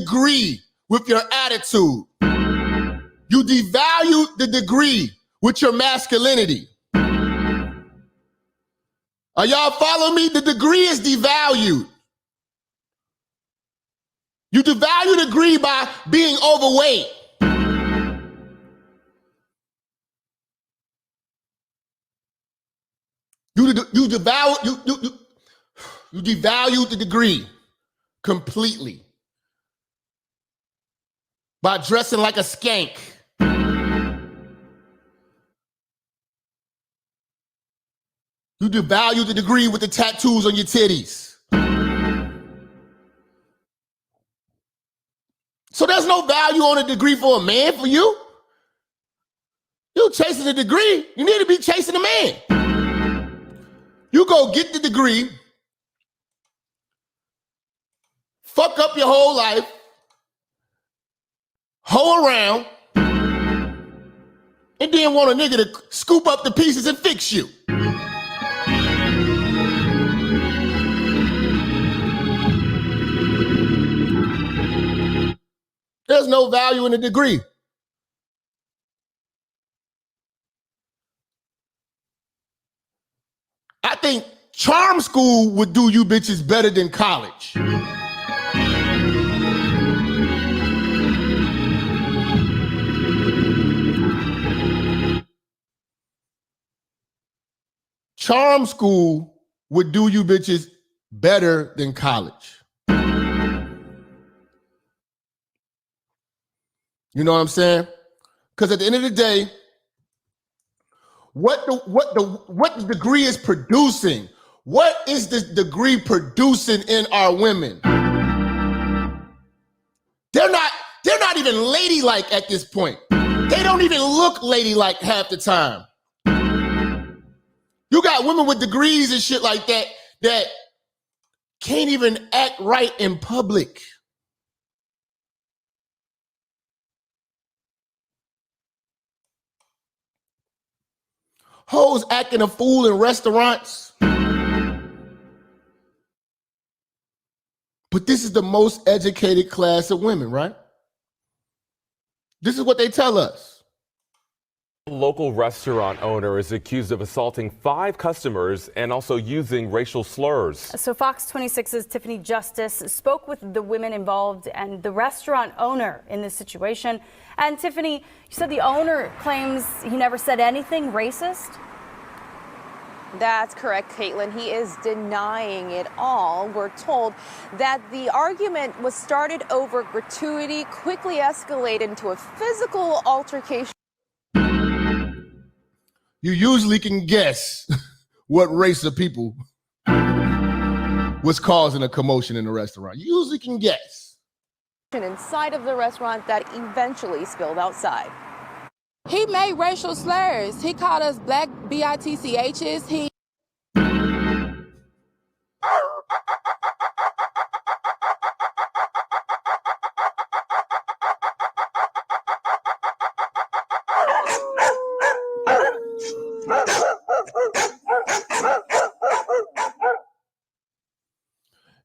degree with your attitude. You devalue the degree with your masculinity. Are y'all following me? The degree is devalued. You devalue the degree by being overweight. You devalue the degree completely by dressing like a skank. You devalue the degree with the tattoos on your titties. So there's no value on a degree for a man for you. You chasing a degree, you need to be chasing a man. You go get the degree, fuck up your whole life, hoe around, and then want a nigga to scoop up the pieces and fix you. There's no value in a degree. I think charm school would do you bitches better than college. Charm school would do you bitches better than college. You know what I'm saying? Because at the end of the day, what the degree is producing, what is the degree producing in our women? They're not even ladylike at this point. They don't even look ladylike half the time. You got women with degrees and shit like that that can't even act right in public. Hoes acting a fool in restaurants. But this is the most educated class of women, right? This is what they tell us. A local restaurant owner is accused of assaulting 5 customers and also using racial slurs. So Fox 26's Tiffany Justice spoke with the women involved and the restaurant owner in this situation. And Tiffany, you said the owner claims he never said anything racist? That's correct, Caitlin. He is denying it all. We're told that the argument was started over gratuity, quickly escalated into a physical altercation. You usually can guess what race of people was causing a commotion in the restaurant. You usually can guess. Inside of the restaurant that eventually spilled outside. He made racial slurs. He called us black bitchs. He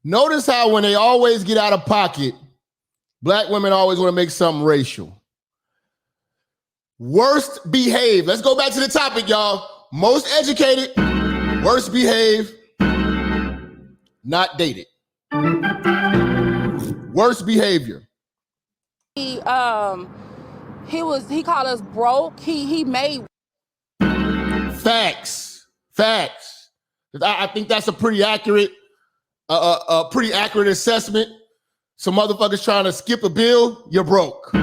Notice how when they always get out of pocket, black women always want to make something racial. Worst behaved. Let's go back to the topic, y'all. Most educated, worst behaved, not dated. Worst behavior. He called us broke. He made Facts. I think that's a pretty accurate assessment. Some motherfuckers trying to skip a bill, you're broke.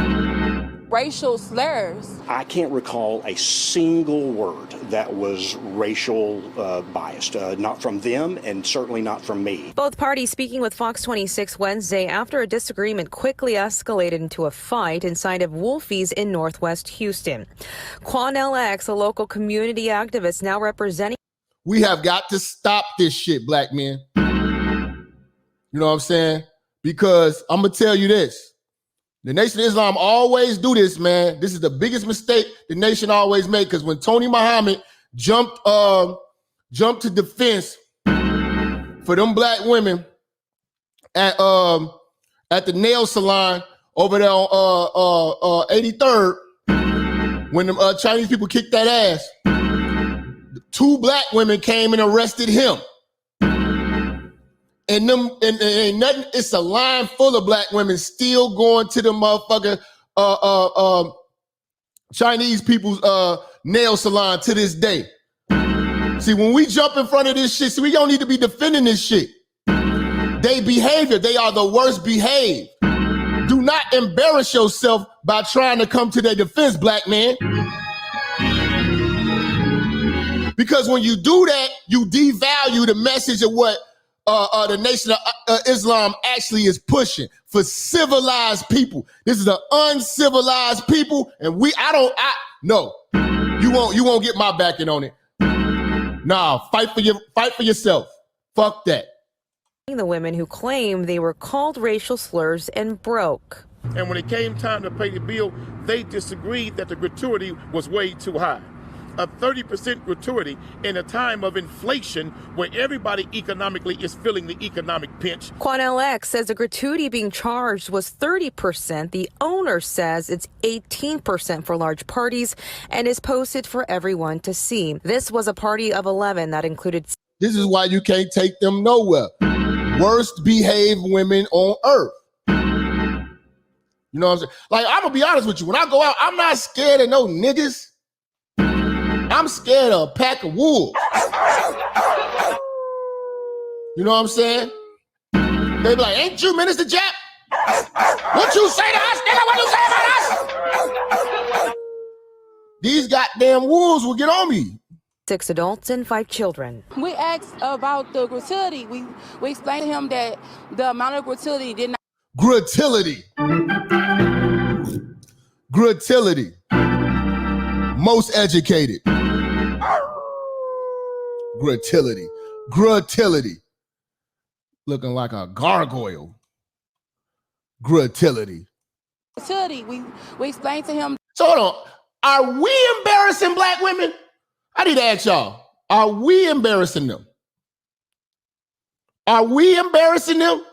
racial slurs. I can't recall a single word that was racial biased, not from them and certainly not from me. Both parties speaking with Fox 26 Wednesday after a disagreement quickly escalated into a fight inside of Wolfie's in Northwest Houston. Quan LX, a local community activist now representing. We have got to stop this shit, black men. You know what I'm saying? Because I'm going to tell you this. The Nation of Islam always do this, man. This is the biggest mistake the nation always make, because when Tony Muhammad jumped to defense for them black women at at the nail salon over there on 83rd, when the Chinese people kicked that ass, 2 black women came and arrested him. And ain't nothing, it's a line full of black women still going to the motherfucker Chinese people's nail salon to this day. See, when we jump in front of this shit, see, we don't need to be defending this shit. They behavior, they are the worst behaved. Do not embarrass yourself by trying to come to their defense, black man. Because when you do that, you devalue the message of what the Nation of Islam actually is pushing for civilized people. This is an uncivilized people, and no, you won't get my backing on it. Nah, fight for yourself. Fuck that. The women who claim they were called racial slurs and broke. And when it came time to pay the bill, they disagreed that the gratuity was way too high. A 30% gratuity in a time of inflation where everybody economically is feeling the economic pinch. Quan LX says the gratuity being charged was 30%. The owner says it's 18% for large parties and is posted for everyone to see. This was a party of 11 that included... This is why you can't take them nowhere. Worst behaved women on earth. You know what I'm saying? Like, I'm gonna be honest with you. When I go out, I'm not scared of no niggas. I'm scared of a pack of wolves. You know what I'm saying? They be like, ain't you Minister Jap? What you say to us, nigga? What you say about us? These goddamn wolves will get on me. 6 adults and 5 children. We asked about the gratuity. We explained to him that the amount of gratuity did not... Gratuity. Gratuity. Most educated. Gratuity. Gratuity. Looking like a gargoyle. Gratuity. Gratuity. We explained to him... So hold on. Are we embarrassing black women? I need to ask y'all, are we embarrassing them? Are we embarrassing them?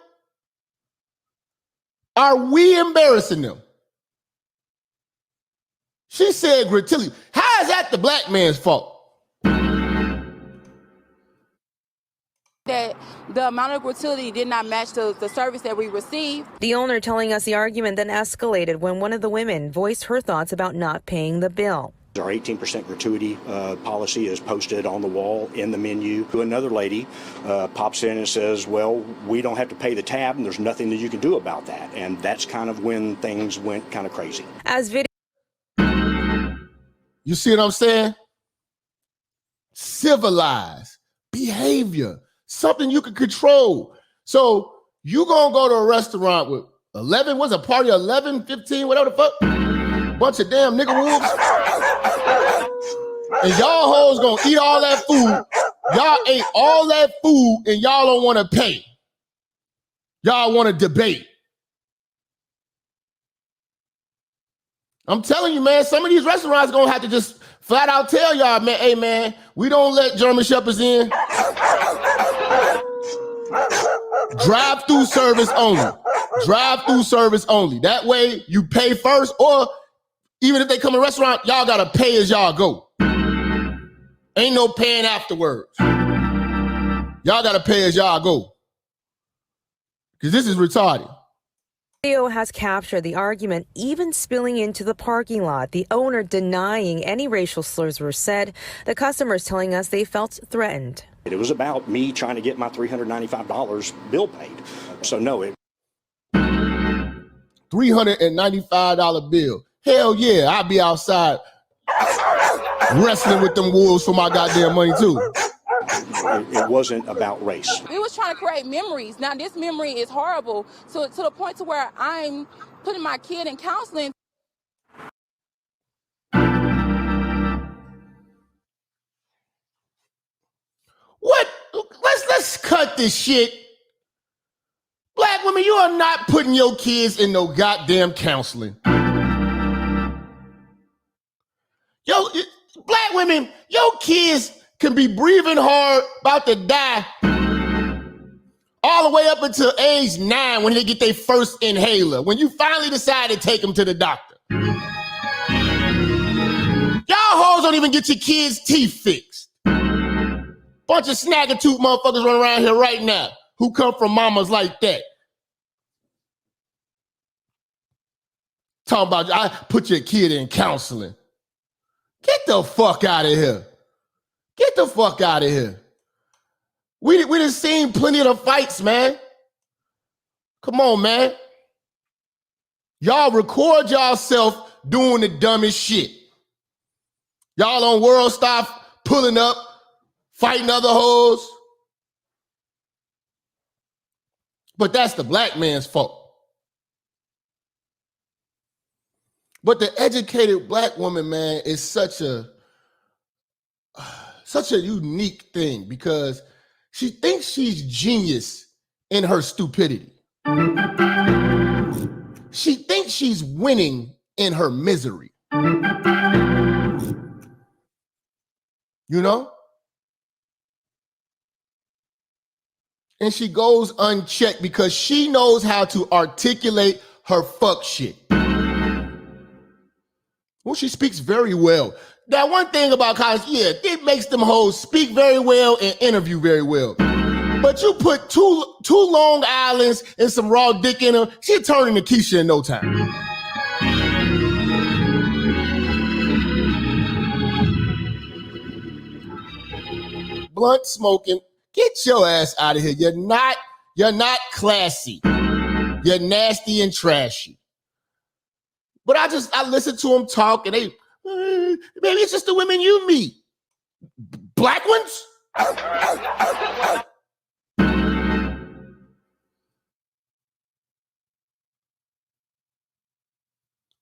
Are we embarrassing them? She said gratuity. How is that the black man's fault? That the amount of gratuity did not match the service that we received. The owner telling us the argument then escalated when one of the women voiced her thoughts about not paying the bill. Our 18% gratuity policy is posted on the wall in the menu. Another lady pops in and says, well, we don't have to pay the tab and there's nothing that you can do about that. And that's kind of when things went kind of crazy. As video... You see what I'm saying? Civilized behavior, something you can control. So you gonna go to a restaurant with 11, what's a party, 11, 15, whatever the fuck? Bunch of damn nigga wolves. And y'all hoes gonna eat all that food. Y'all ate all that food and y'all don't wanna pay. Y'all wanna debate. I'm telling you, man, some of these restaurants gonna have to just flat out tell y'all, man, hey, man, we don't let German Shepherds in. Drive-through service only. Drive-through service only. That way you pay first, or even if they come to a restaurant, y'all gotta pay as y'all go. Ain't no paying afterwards. Y'all gotta pay as y'all go. Because this is retarded. Video has captured the argument even spilling into the parking lot. The owner denying any racial slurs were said. The customers telling us they felt threatened. It was about me trying to get my $395 bill paid. So no, $395 bill. Hell yeah, I'll be outside wrestling with them wolves for my goddamn money too. It wasn't about race. We was trying to create memories. Now this memory is horrible, so to the point to where I'm putting my kid in counseling. What? Let's cut this shit. Black women, you are not putting your kids in no goddamn counseling. Yo, black women, your kids can be breathing hard, about to die. all the way up until age 9 when they get their first inhaler, when you finally decide to take them to the doctor. Y'all hoes don't even get your kids' teeth fixed. Bunch of snagger-tooth motherfuckers running around here right now who come from mamas like that. Talking about, I put your kid in counseling. Get the fuck out of here. Get the fuck out of here. We done seen plenty of the fights, man. Come on, man. Y'all record yourself doing the dumbest shit. Y'all on World Star pulling up, fighting other hoes. But that's the black man's fault. But the educated black woman, man, is such a unique thing because she thinks she's genius in her stupidity. She thinks she's winning in her misery. You know? And she goes unchecked because she knows how to articulate her fuck shit. Well, she speaks very well. That one thing about college, yeah, it makes them hoes speak very well and interview very well. But you put two Long Islands and some raw dick in her, she'll turn into Keisha in no time. Blunt smoking, get your ass out of here. You're not classy. You're nasty and trashy. But I listen to them talk and they, maybe it's just the women you meet. Black ones?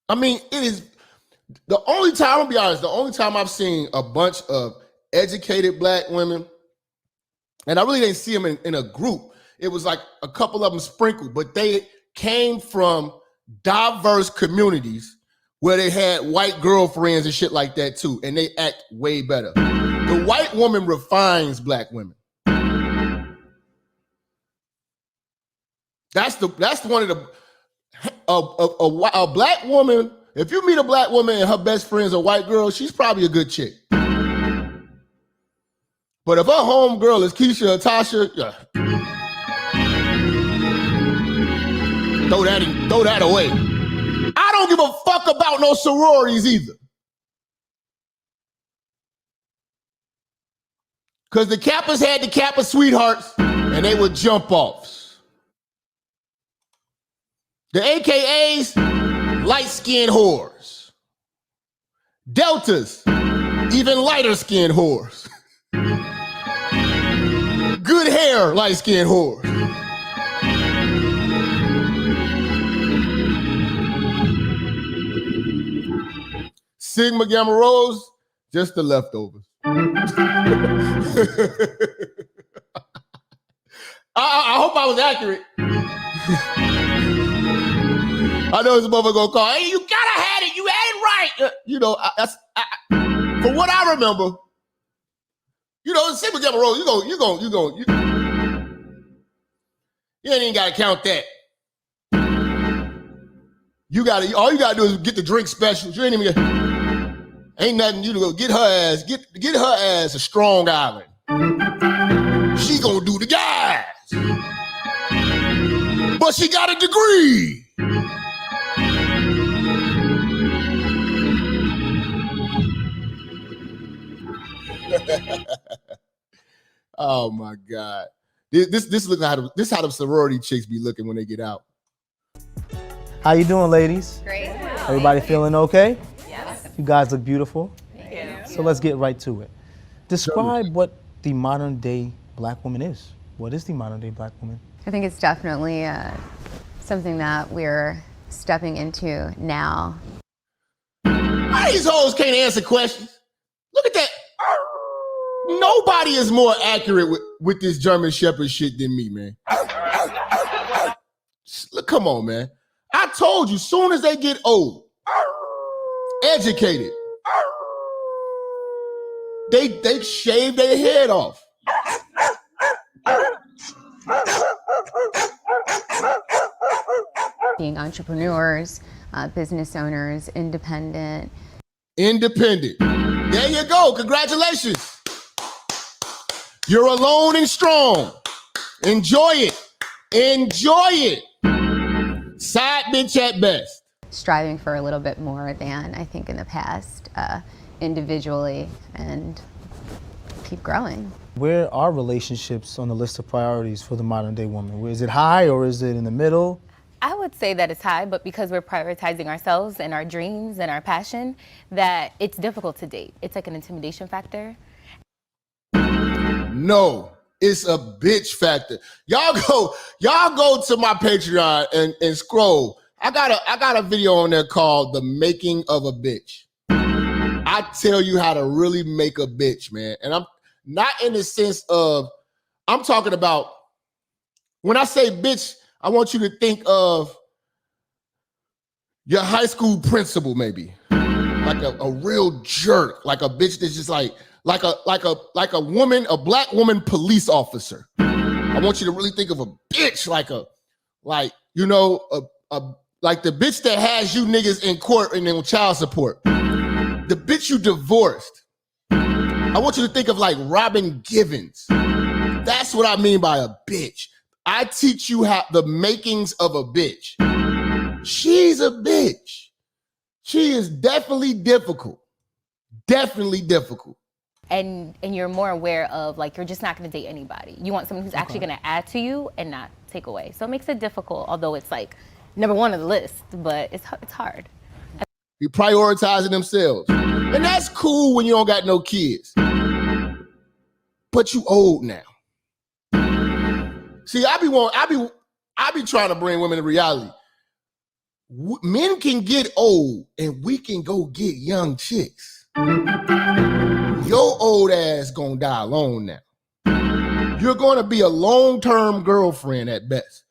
I mean, it is the only time, I'll be honest, the only time I've seen a bunch of educated black women, and I really didn't see them in a group. It was like a couple of them sprinkled, but they came from diverse communities where they had white girlfriends and shit like that too, and they act way better. The white woman refines black women. That's one of the a black woman. If you meet a black woman and her best friend's a white girl, she's probably a good chick. But if her home girl is Keisha or Tasha, yeah. Throw that away. I don't give a fuck about no sororities either. Because the Kappas had the Kappa sweethearts and they were jump offs. The AKAs, light-skinned whores. Deltas, even lighter-skinned whores. Good hair, light-skinned whores. Sigma Gamma Rose, just the leftovers. I hope I was accurate. I know this motherfucker gonna call, hey, you gotta have it, you ain't right. You know, from what I remember, you know, Sigma Gamma Rose, you ain't even gotta count that. All you gotta do is get the drink specials. You ain't even ain't nothing you to go get her ass a Strong Island. She gonna do the guys. But she got a degree. Oh my God. This look how the sorority chicks be looking when they get out. How you doing, ladies? Great. Everybody feeling okay? Yes. You guys look beautiful. Thank you. So let's get right to it. Describe what the modern day black woman is. What is the modern day black woman? I think it's definitely something that we're stepping into now. Why these hoes can't answer questions? Look at that. Nobody is more accurate with this German Shepherd shit than me, man. Look, come on, man. I told you, soon as they get old, educated, they shave their head off. being entrepreneurs, business owners, independent. Independent. There you go. Congratulations. You're alone and strong. Enjoy it. Enjoy it. Side bitch at best. Striving for a little bit more than I think in the past, individually, and keep growing. Where are relationships on the list of priorities for the modern day woman? Is it high or is it in the middle? I would say that it's high, but because we're prioritizing ourselves and our dreams and our passion, that it's difficult to date. It's like an intimidation factor. No, it's a bitch factor. Y'all go to my Patreon and scroll. I got a video on there called The Making of a Bitch. I tell you how to really make a bitch, man. And I'm not in the sense of, I'm talking about, when I say bitch, I want you to think of your high school principal, maybe. Like a real jerk, like a bitch that's just like a woman, a black woman police officer. I want you to really think of a bitch like the bitch that has you niggas in court and in child support. The bitch you divorced. I want you to think of like Robin Givens. That's what I mean by a bitch. I teach you how the makings of a bitch. She's a bitch. She is definitely difficult. Definitely difficult. And you're more aware of, like, you're just not going to date anybody. You want someone who's actually going to add to you and not take away. So it makes it difficult, although it's like number one on the list, but it's hard. Be prioritizing themselves. And that's cool when you don't got no kids. But you old now. See, I be trying to bring women to reality. Men can get old and we can go get young chicks. Your old ass gonna die alone now. You're gonna be a long-term girlfriend at best.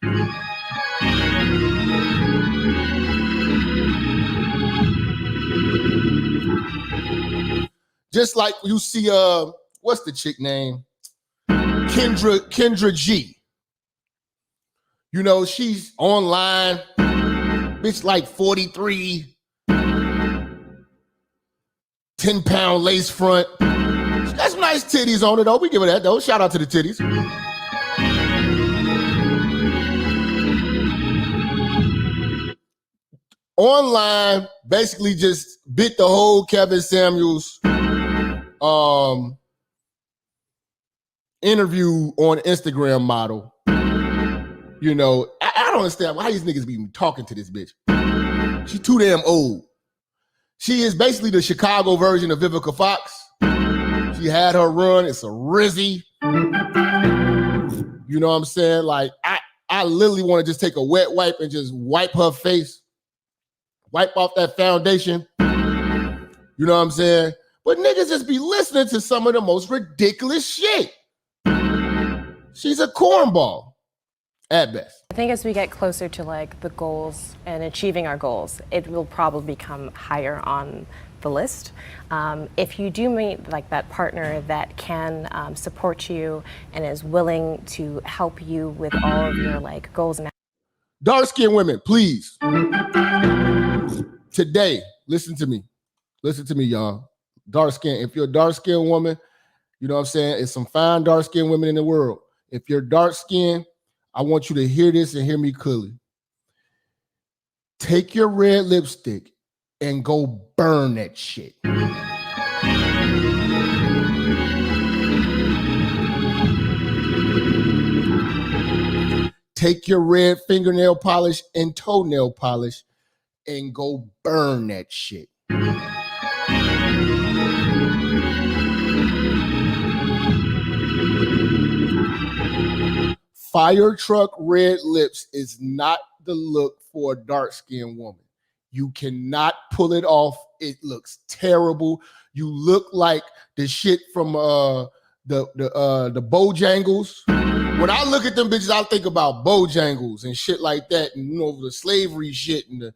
Just like you see, what's the chick name? Kendra G. You know, she's online, bitch like 43, 10-pound lace front. She got some nice titties on it though. We give her that though. Shout out to the titties. Online, basically just bit the whole Kevin Samuels interview on Instagram model. You know, I don't understand why these niggas be talking to this bitch. She's too damn old. She is basically the Chicago version of Vivica Fox. She had her run. It's a Rizzy. You know what I'm saying? Like, I literally want to just take a wet wipe and just wipe her face. Wipe off that foundation. You know what I'm saying? But niggas just be listening to some of the most ridiculous shit. She's a cornball at best. I think as we get closer to like the goals and achieving our goals, it will probably become higher on the list. If you do meet like that partner that can support you and is willing to help you with all of your like goals and dark-skinned women, please. Today, listen to me. Listen to me, y'all. Dark-skinned. If you're a dark-skinned woman, you know what I'm saying? There's some fine dark-skinned women in the world. If you're dark-skinned, I want you to hear this and hear me clearly. Take your red lipstick and go burn that shit. Take your red fingernail polish and toenail polish and go burn that shit. Fire truck red lips is not the look for a dark-skinned woman. You cannot pull it off. It looks terrible. You look like the shit from the Bojangles. When I look at them bitches, I think about Bojangles and shit like that, and you know, the slavery shit and the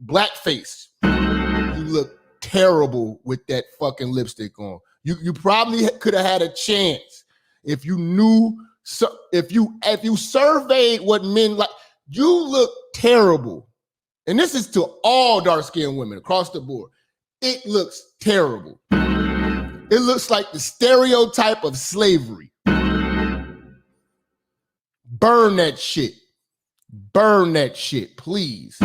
blackface. You look terrible with that fucking lipstick on. You probably could have had a chance if you knew. So if you surveyed what men like, you look terrible. And this is to all dark-skinned women across the board. It looks terrible. It looks like the stereotype of slavery. Burn that shit. Burn that shit, please.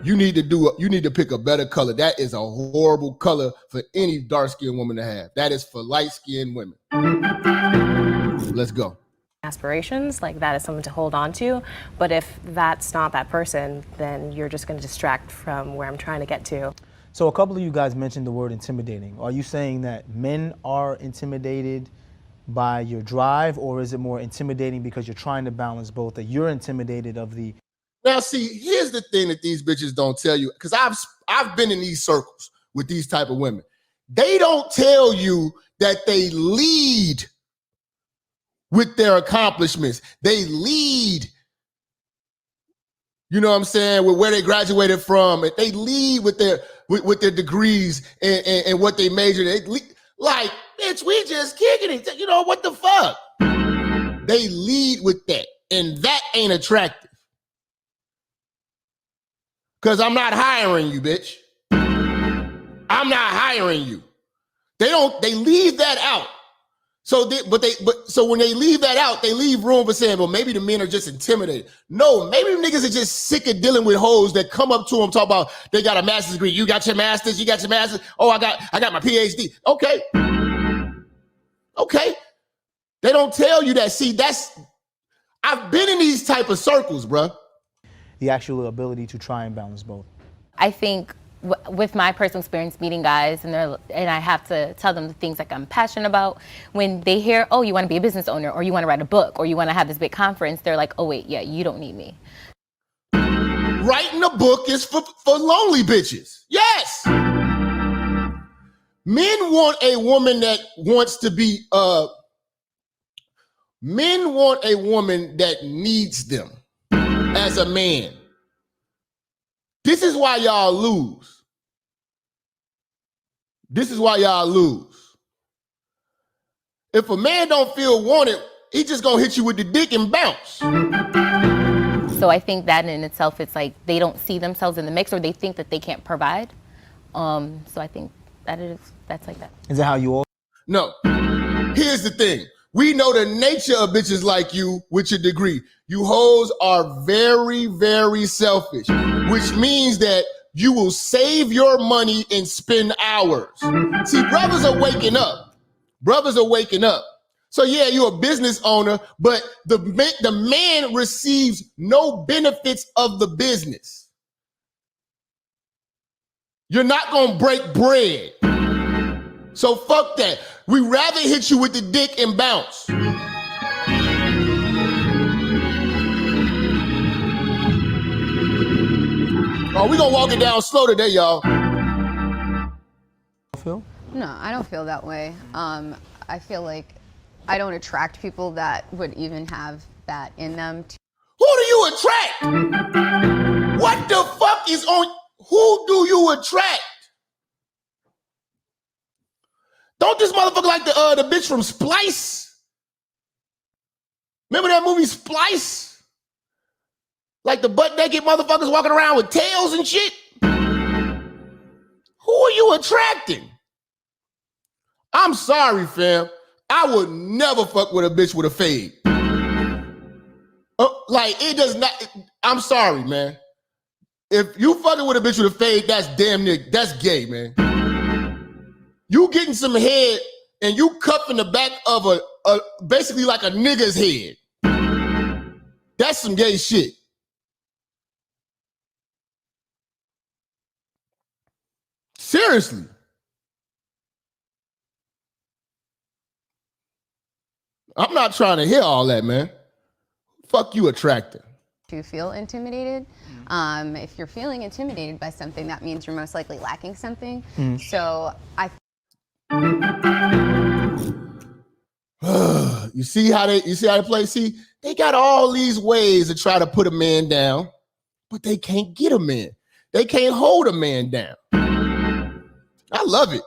You need to pick a better color. That is a horrible color for any dark-skinned woman to have. That is for light-skinned women. Let's go. Aspirations, like that is someone to hold on to. But if that's not that person, then you're just going to distract from where I'm trying to get to. So a couple of you guys mentioned the word intimidating. Are you saying that men are intimidated by your drive, or is it more intimidating because you're trying to balance both, that you're intimidated of the... Now, see, here's the thing that these bitches don't tell you, because I've been in these circles with these type of women. They don't tell you that they lead with their accomplishments. They lead, you know what I'm saying, with where they graduated from. They lead with their degrees and what they majored in. Like, bitch, we just kicking it. You know, what the fuck? They lead with that, and that ain't attractive. Because I'm not hiring you, bitch. I'm not hiring you. They leave that out. So when they leave that out, they leave room for saying, well, maybe the men are just intimidated. No, maybe niggas are just sick of dealing with hoes that come up to them, talk about they got a master's degree. You got your master's, you got your master's. Oh, I got my PhD. Okay. Okay. They don't tell you that. See, I've been in these type of circles, bruh. The actual ability to try and balance both. I think with my personal experience meeting guys, and I have to tell them the things like I'm passionate about, when they hear, oh, you want to be a business owner, or you want to write a book, or you want to have this big conference, they're like, oh wait, yeah, you don't need me. Writing a book is for lonely bitches. Yes. Men want a woman that wants to be, men want a woman that needs them as a man. This is why y'all lose. This is why y'all lose. If a man don't feel wanted, he just gonna hit you with the dick and bounce. So I think that in itself, it's like they don't see themselves in the mix, or they think that they can't provide. So I think that's like that. Is that how you all? No. Here's the thing. We know the nature of bitches like you with your degree. You hoes are very, very selfish, which means that you will save your money and spend hours. See, brothers are waking up. Brothers are waking up. So yeah, you're a business owner, but the man receives no benefits of the business. You're not gonna break bread. So fuck that. We rather hit you with the dick and bounce. Oh, we gonna walk it down slow today, y'all. Feel? No, I don't feel that way. I feel like I don't attract people that would even have that in them. Who do you attract? What the fuck is on? Who do you attract? Don't this motherfucker like the bitch from Splice? Remember that movie Splice? Like the butt naked motherfuckers walking around with tails and shit? Who are you attracting? I'm sorry, fam. I would never fuck with a bitch with a fade. Like, it does not, I'm sorry, man. If you fucking with a bitch with a fade, that's damn near, that's gay, man. You getting some head and you cuffing the back of a basically like a nigga's head. That's some gay shit. Seriously. I'm not trying to hear all that, man. Fuck you attracting. You feel intimidated. If you're feeling intimidated by something, that means you're most likely lacking something. So you see how they play? See, they got all these ways to try to put a man down, but they can't get a man. They can't hold a man down. I love it.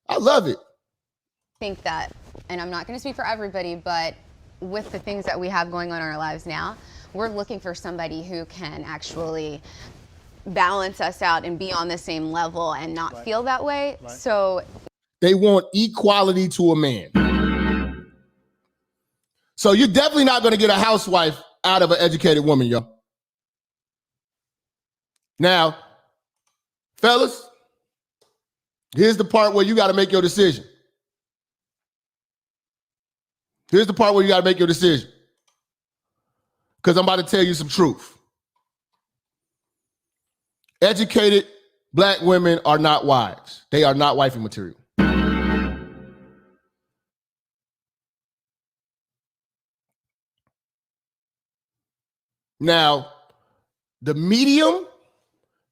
I love it. I think that, and I'm not going to speak for everybody, but with the things that we have going on in our lives now, we're looking for somebody who can actually balance us out and be on the same level and not feel that way. So they want equality to a man. So you're definitely not going to get a housewife out of an educated woman, yo. Now, fellas, here's the part where you got to make your decision. Here's the part where you got to make your decision. Because I'm about to tell you some truth. Educated black women are not wives. They are not wifey material. Now, the medium,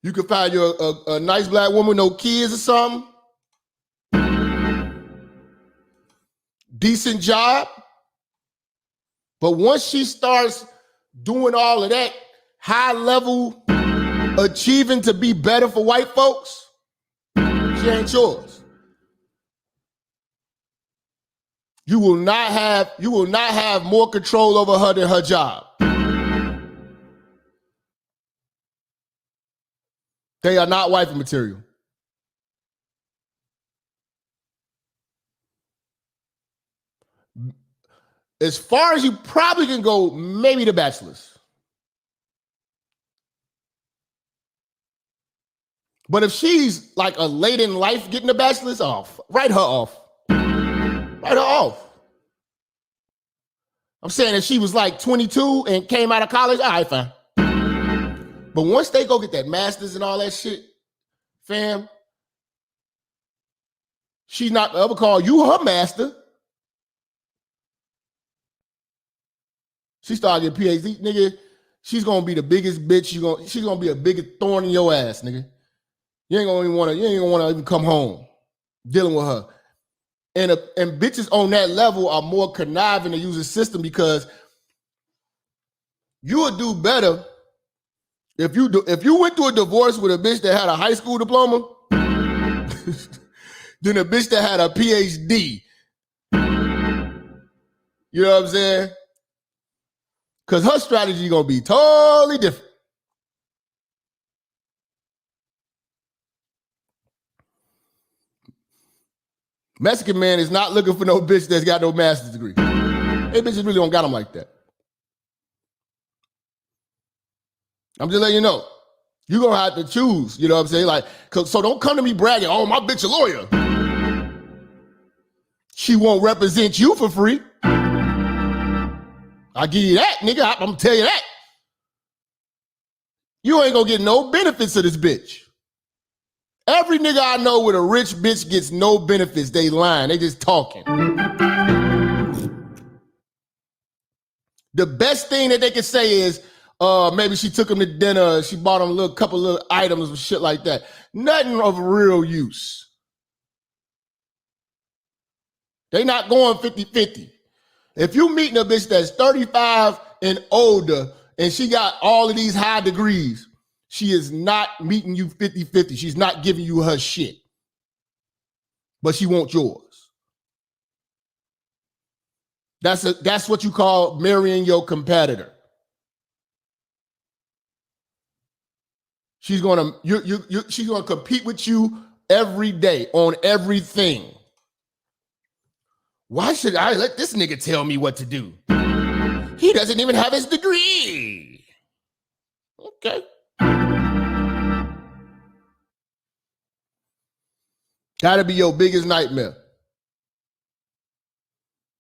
you can find you a nice black woman with no kids or something. Decent job. But once she starts doing all of that high level achieving to be better for white folks, she ain't yours. You will not have more control over her than her job. They are not wifey material. As far as you probably can go, maybe The Bachelors. But if she's like a late in life getting The Bachelors off, write her off. Write her off. I'm saying if she was like 22 and came out of college, all right, fine. But once they go get that master's and all that shit, fam, she's not ever call you her master. She started getting PhD, nigga. She's gonna be the biggest bitch. She's gonna be a bigger thorn in your ass, nigga. You ain't gonna wanna even come home dealing with her. And bitches on that level are more conniving to use the system because you would do better if you went through a divorce with a bitch that had a high school diploma than a bitch that had a PhD. You know what I'm saying? Because her strategy gonna be totally different. Mexican man is not looking for no bitch that's got no master's degree. Hey, bitches really don't got them like that. I'm just letting you know. You're going to have to choose, you know what I'm saying? Like, so don't come to me bragging, oh, my bitch a lawyer. She won't represent you for free. I'll give you that, nigga. I'm going to tell you that. You ain't going to get no benefits of this bitch. Every nigga I know with a rich bitch gets no benefits. They lying. They just talking. The best thing that they can say is, maybe she took him to dinner. She bought him a couple little items and shit like that. Nothing of real use. They not going 50-50. If you meeting a bitch that's 35 and older and she got all of these high degrees, she is not meeting you 50-50. She's not giving you her shit. But she wants yours. That's what you call marrying your competitor. She's gonna she's gonna compete with you every day on everything. Why should I let this nigga tell me what to do? He doesn't even have his degree. Okay. Gotta be your biggest nightmare.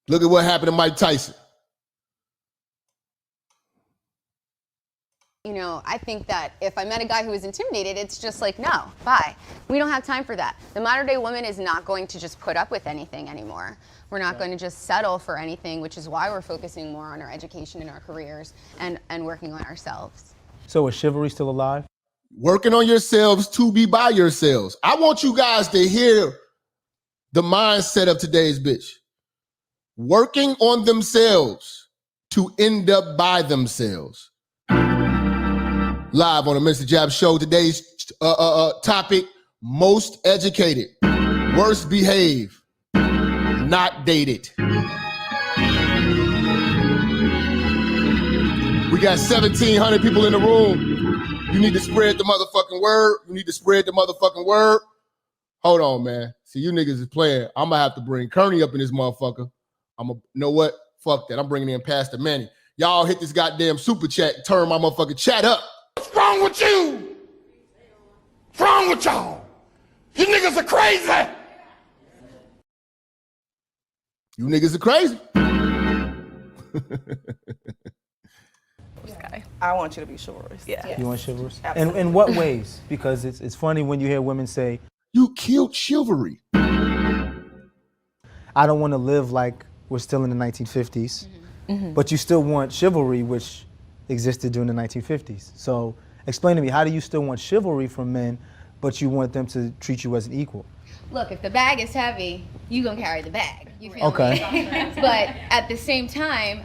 Look at what happened to Mike Tyson. You know, I think that if I met a guy who was intimidated, it's just like, no, bye. We don't have time for that. The modern day woman is not going to just put up with anything anymore. We're not going to just settle for anything, which is why we're focusing more on our education and our careers and working on ourselves. So is chivalry still alive? Working on yourselves to be by yourselves. I want you guys to hear the mindset of today's bitch. Working on themselves to end up by themselves. Live on the Minister Jap show. Today's topic, most educated, worst behave, not dated. We We got 1,700 people in the room. You need to spread the motherfucking word. You need to spread the motherfucking word. Hold on, man. See, you niggas is playing. I'm going to have to bring Kearney up in this motherfucker. You know what? Fuck that. I'm bringing in Pastor Manny. Y'all hit this goddamn super chat. Turn my motherfucking chat up. What's wrong with you? What's wrong with y'all? You niggas are crazy. You niggas are crazy. I want you to be chivalrous. Yeah. You want chivalrous? Absolutely. And in what ways? Because it's funny when you hear women say, you killed chivalry. I don't want to live like we're still in the 1950s, but you still want chivalry, which existed during the 1950s. So explain to me, how do you still want chivalry from men, but you want them to treat you as an equal? Look, if the bag is heavy, you gonna carry the bag. You feel Okay. me? But at the same time,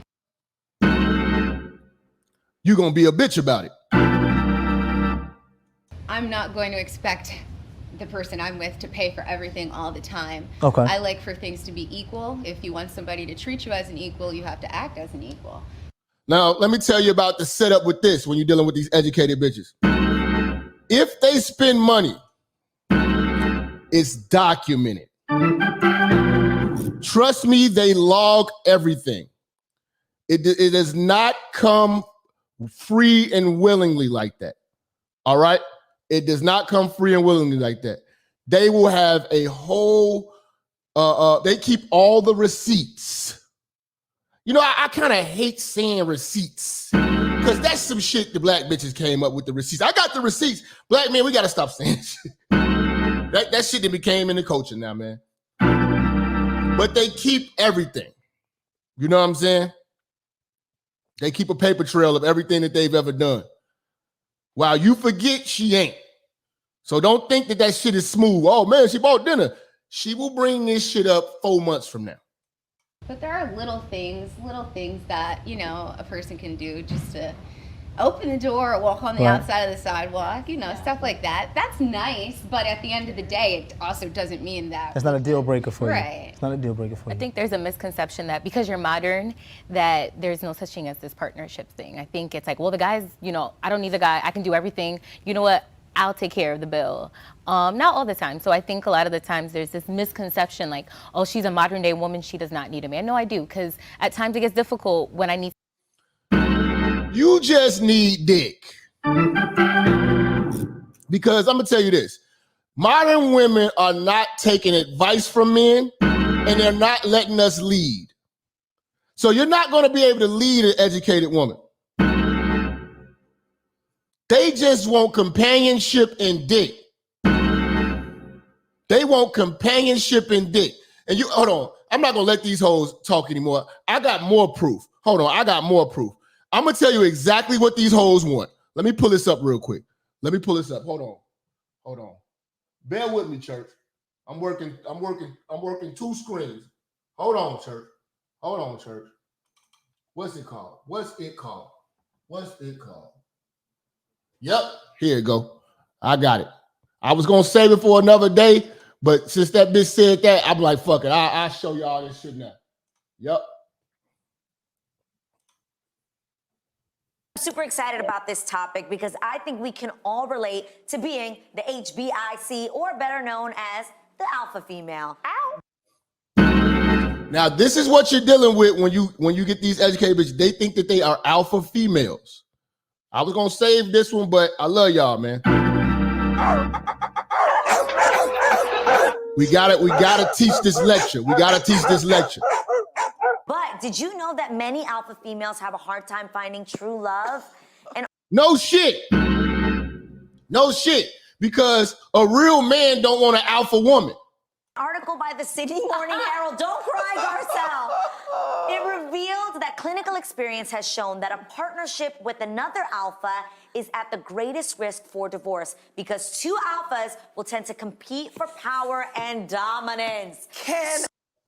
You gonna be a bitch about it. I'm not going to expect the person I'm with to pay for everything all the time. Okay. I like for things to be equal. If you want somebody to treat you as an equal, you have to act as an equal. Now, let me tell you about the setup with this when you're dealing with these educated bitches. If they spend money, it's documented. Trust me, they log everything. It does not come free and willingly like that. All right? It does not come free and willingly like that. They will have a whole, they keep all the receipts. You know, I kind of hate saying receipts because that's some shit the black bitches came up with, the receipts. I got the receipts. Black men, we got to stop saying shit. That shit that became in the culture now, man. But they keep everything. You know what I'm saying? They keep a paper trail of everything that they've ever done. While you forget, she ain't. So don't think that that shit is smooth. Oh, man, she bought dinner. She will bring this shit up 4 months from now. But there are little things that, you know, a person can do just to open the door or walk on the outside of the sidewalk, you know, stuff like that. That's nice, but at the end of the day, it also doesn't mean that. That's not a deal breaker for you. Right. It's not a deal breaker for you. I think there's a misconception that because you're modern, that there's no such thing as this partnership thing. I think it's like, well, the guy's, you know, I don't need the guy. I can do everything. You know what? I'll take care of the bill. Not all the time. So I think a lot of the times there's this misconception like, oh, she's a modern day woman. She does not need a man. No, I do. Because at times it gets difficult when I need. You just need dick. Because I'm going to tell you this. Modern women are not taking advice from men and they're not letting us lead. So you're not going to be able to lead an educated woman. They just want companionship and dick. They want companionship and dick. And you, hold on. I'm not going to let these hoes talk anymore. I got more proof. Hold on. I got more proof. I'm going to tell you exactly what these hoes want. Let me pull this up real quick. Let me pull this up. Hold on. Bear with me, church. I'm working 2 screens. Hold on, church. What's it called? Yep, here you go. I got it. I was gonna save it for another day, but since that bitch said that, I'm like, fuck it. I'll show y'all this shit now. Yep. I'm super excited about this topic because I think we can all relate to being the HBIC, or better known as the alpha female. Now, this is what you're dealing with when you get these educated bitches. They think that they are alpha females. I was gonna save this one, but I love y'all, man. We gotta teach this lecture. But did you know that many alpha females have a hard time finding true love? And No shit. Because a real man don't want an alpha woman. article by the Sydney Morning Herald, don't cry, Garcelle. It revealed that clinical experience has shown that a partnership with another alpha is at the greatest risk for divorce because 2 alphas will tend to compete for power and dominance.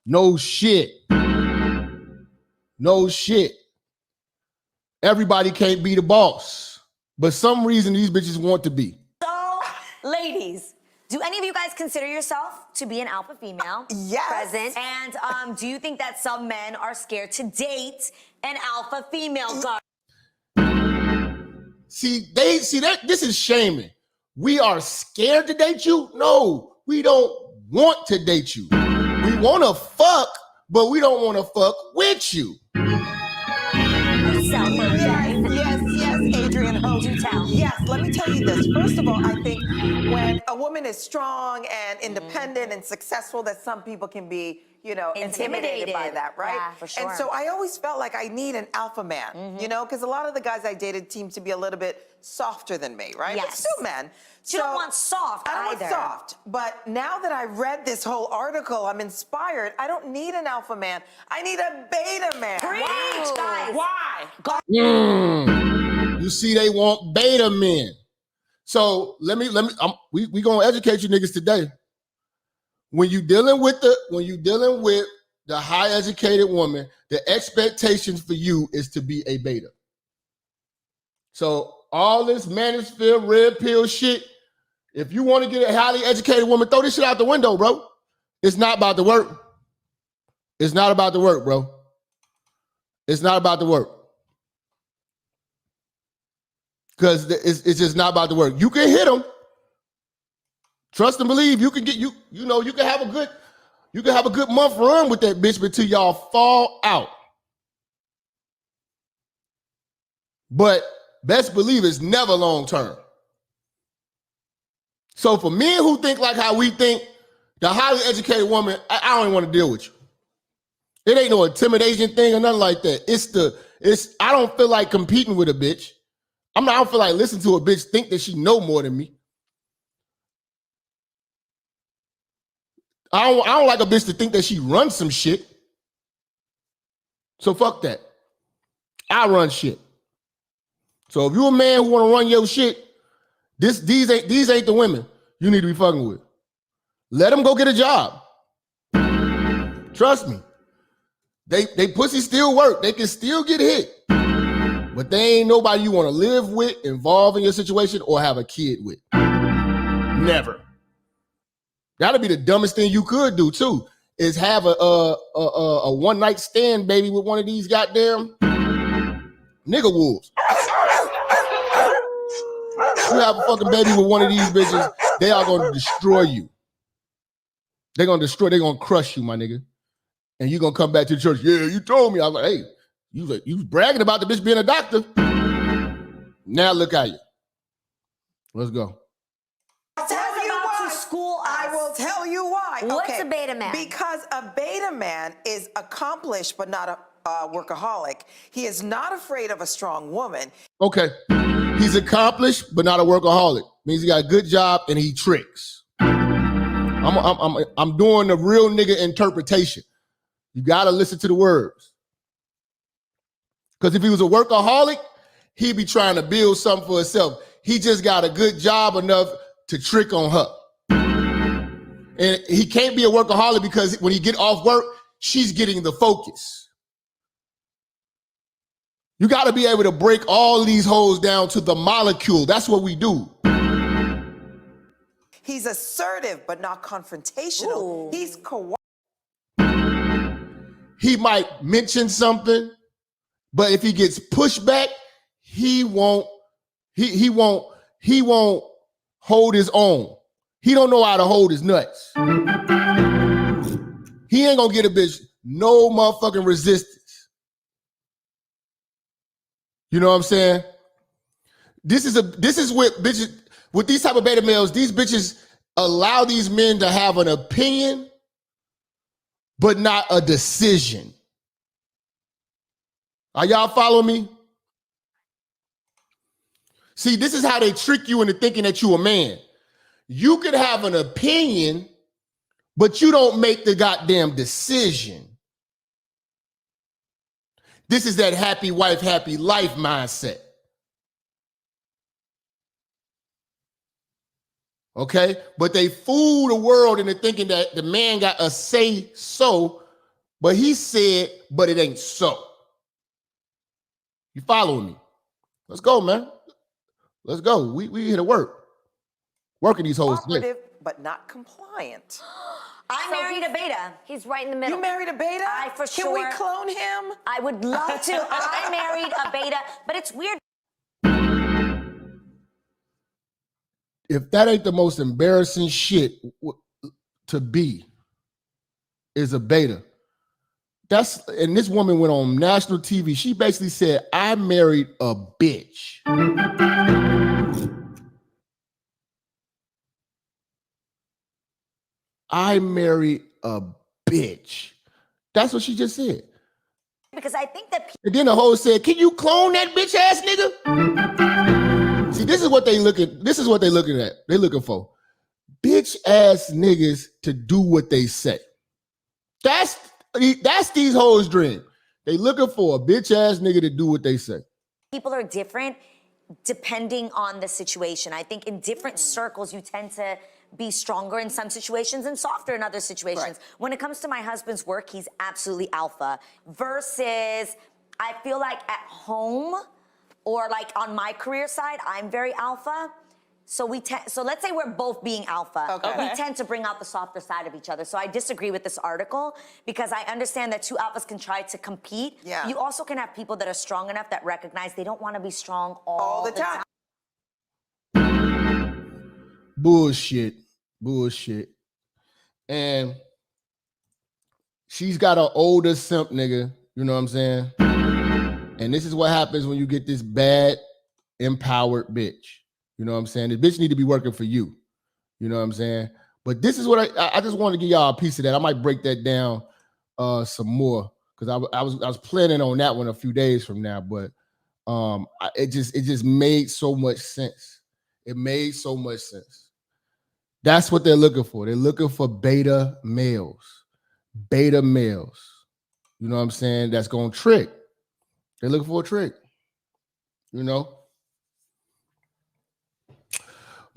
No shit. Everybody can't be the boss, but some reason these bitches want to be. So, ladies, do any of you guys consider yourself to be an alpha female? Yes. Present. And do you think that some men are scared to date an alpha female? see that this is shaming. We are scared to date you? No, we don't want to date you. We want to fuck, but we don't want to fuck with you. Yes, Adrian Ho. Yes, let me tell you this. First of all, I think when a woman is strong and independent and successful, that some people can be, intimidated by that, right? Yeah, for sure. And so I always felt like I need an alpha man, because a lot of the guys I dated seemed to be a little bit softer than me, right? Yes. But still men. You don't want soft I don't either. want soft. But now that I read this whole article, I'm inspired. I don't need an alpha man. I need a beta man. Preach, guys. Why? You see, they want beta men. So we gonna educate you niggas today. When you dealing with the high educated woman, the expectations for you is to be a beta. So all this manosphere, red pill shit, if you want to get a highly educated woman, throw this shit out the window, bro. It's not about the work. It's not about the work, bro. It's not about the work. Because it's just not about the work. You can hit them. Trust and believe. You can get you can have a good month run with that bitch until y'all fall out. But best believe it's never long term. So for men who think like how we think, the highly educated woman, I don't even want to deal with you. It ain't no intimidation thing or nothing like that. I don't feel like competing with a bitch. I don't feel like listening to a bitch think that she know more than me. I don't like a bitch to think that she runs some shit. So fuck that. I run shit. So if you a man who want to run your shit, these ain't the women you need to be fucking with. Let them go get a job. Trust me. They pussy still work. They can still get hit. But they ain't nobody you want to live with, involve in your situation, or have a kid with. Never. That'd be the dumbest thing you could do too, is have a one night stand baby with one of these goddamn nigga wolves. You have a fucking baby with one of these bitches, they are gonna destroy you. They're gonna crush you, my nigga. And you're gonna come back to the church. Yeah, you told me. I was like, hey, you was bragging about the bitch being a doctor. Now look at you. Let's go. I will tell you why. What's a beta man? Because a beta man is accomplished but not a workaholic. He is not afraid of a strong woman. Okay. He's accomplished but not a workaholic. Means he got a good job and he tricks. I'm doing the real nigga interpretation. You gotta listen to the words. Because if he was a workaholic, he'd be trying to build something for himself. He just got a good job enough to trick on her. And he can't be a workaholic because when he get off work, she's getting the focus. You got to be able to break all these hoes down to the molecule. That's what we do. He's assertive but not confrontational. Ooh. He's He might mention something, but if he gets pushed back, he won't hold his own. He don't know how to hold his nuts. He ain't gonna get a bitch no motherfucking resistance. You know what I'm saying? This is what bitches, with these type of beta males, these bitches allow these men to have an opinion, but not a decision. Are y'all following me? See, this is how they trick you into thinking that you a man. You could have an opinion, but you don't make the goddamn decision. This is that happy wife, happy life mindset. Okay? But they fool the world into thinking that the man got a say so, but he said, but it ain't so. You following me? Let's go, man. Let's go. We here to work. Working these hoes today. But not compliant. I married a beta. He's right in the middle. You married a beta? Can we clone him? I would love to. I married a beta, but it's weird. if that ain't the most embarrassing shit to be, is a beta. And this woman went on national TV. She basically said, I married a bitch. I married a bitch. That's what she just said. Because I think that and then the hoe said, can you clone that bitch ass nigga? See, this is what they looking at. They looking for bitch ass niggas to do what they say. That's these hoes' dream. They looking for a bitch ass nigga to do what they say. people are different depending on the situation. I think in different circles, you tend to be stronger in some situations and softer in other situations. Right. When it comes to my husband's work, he's absolutely alpha. Versus, I feel like at home or like on my career side, I'm very alpha. So let's say we're both being alpha. Okay. We tend to bring out the softer side of each other. So I disagree with this article because I understand that two alphas can try to compete. Yeah. You also can have people that are strong enough that recognize they don't want to be strong all the time. Bullshit. And she's got an older simp nigga, you know what I'm saying? And this is what happens when you get this bad, empowered bitch. You know what I'm saying? The bitch need to be working for you. You know what I'm saying? But this is what I just want to give y'all a piece of that. I might break that down some more because I was planning on that one a few days from now. But it just made so much sense. It made so much sense. That's what they're looking for. They're looking for beta males. Beta males. You know what I'm saying? That's gonna trick. They're looking for a trick. You know?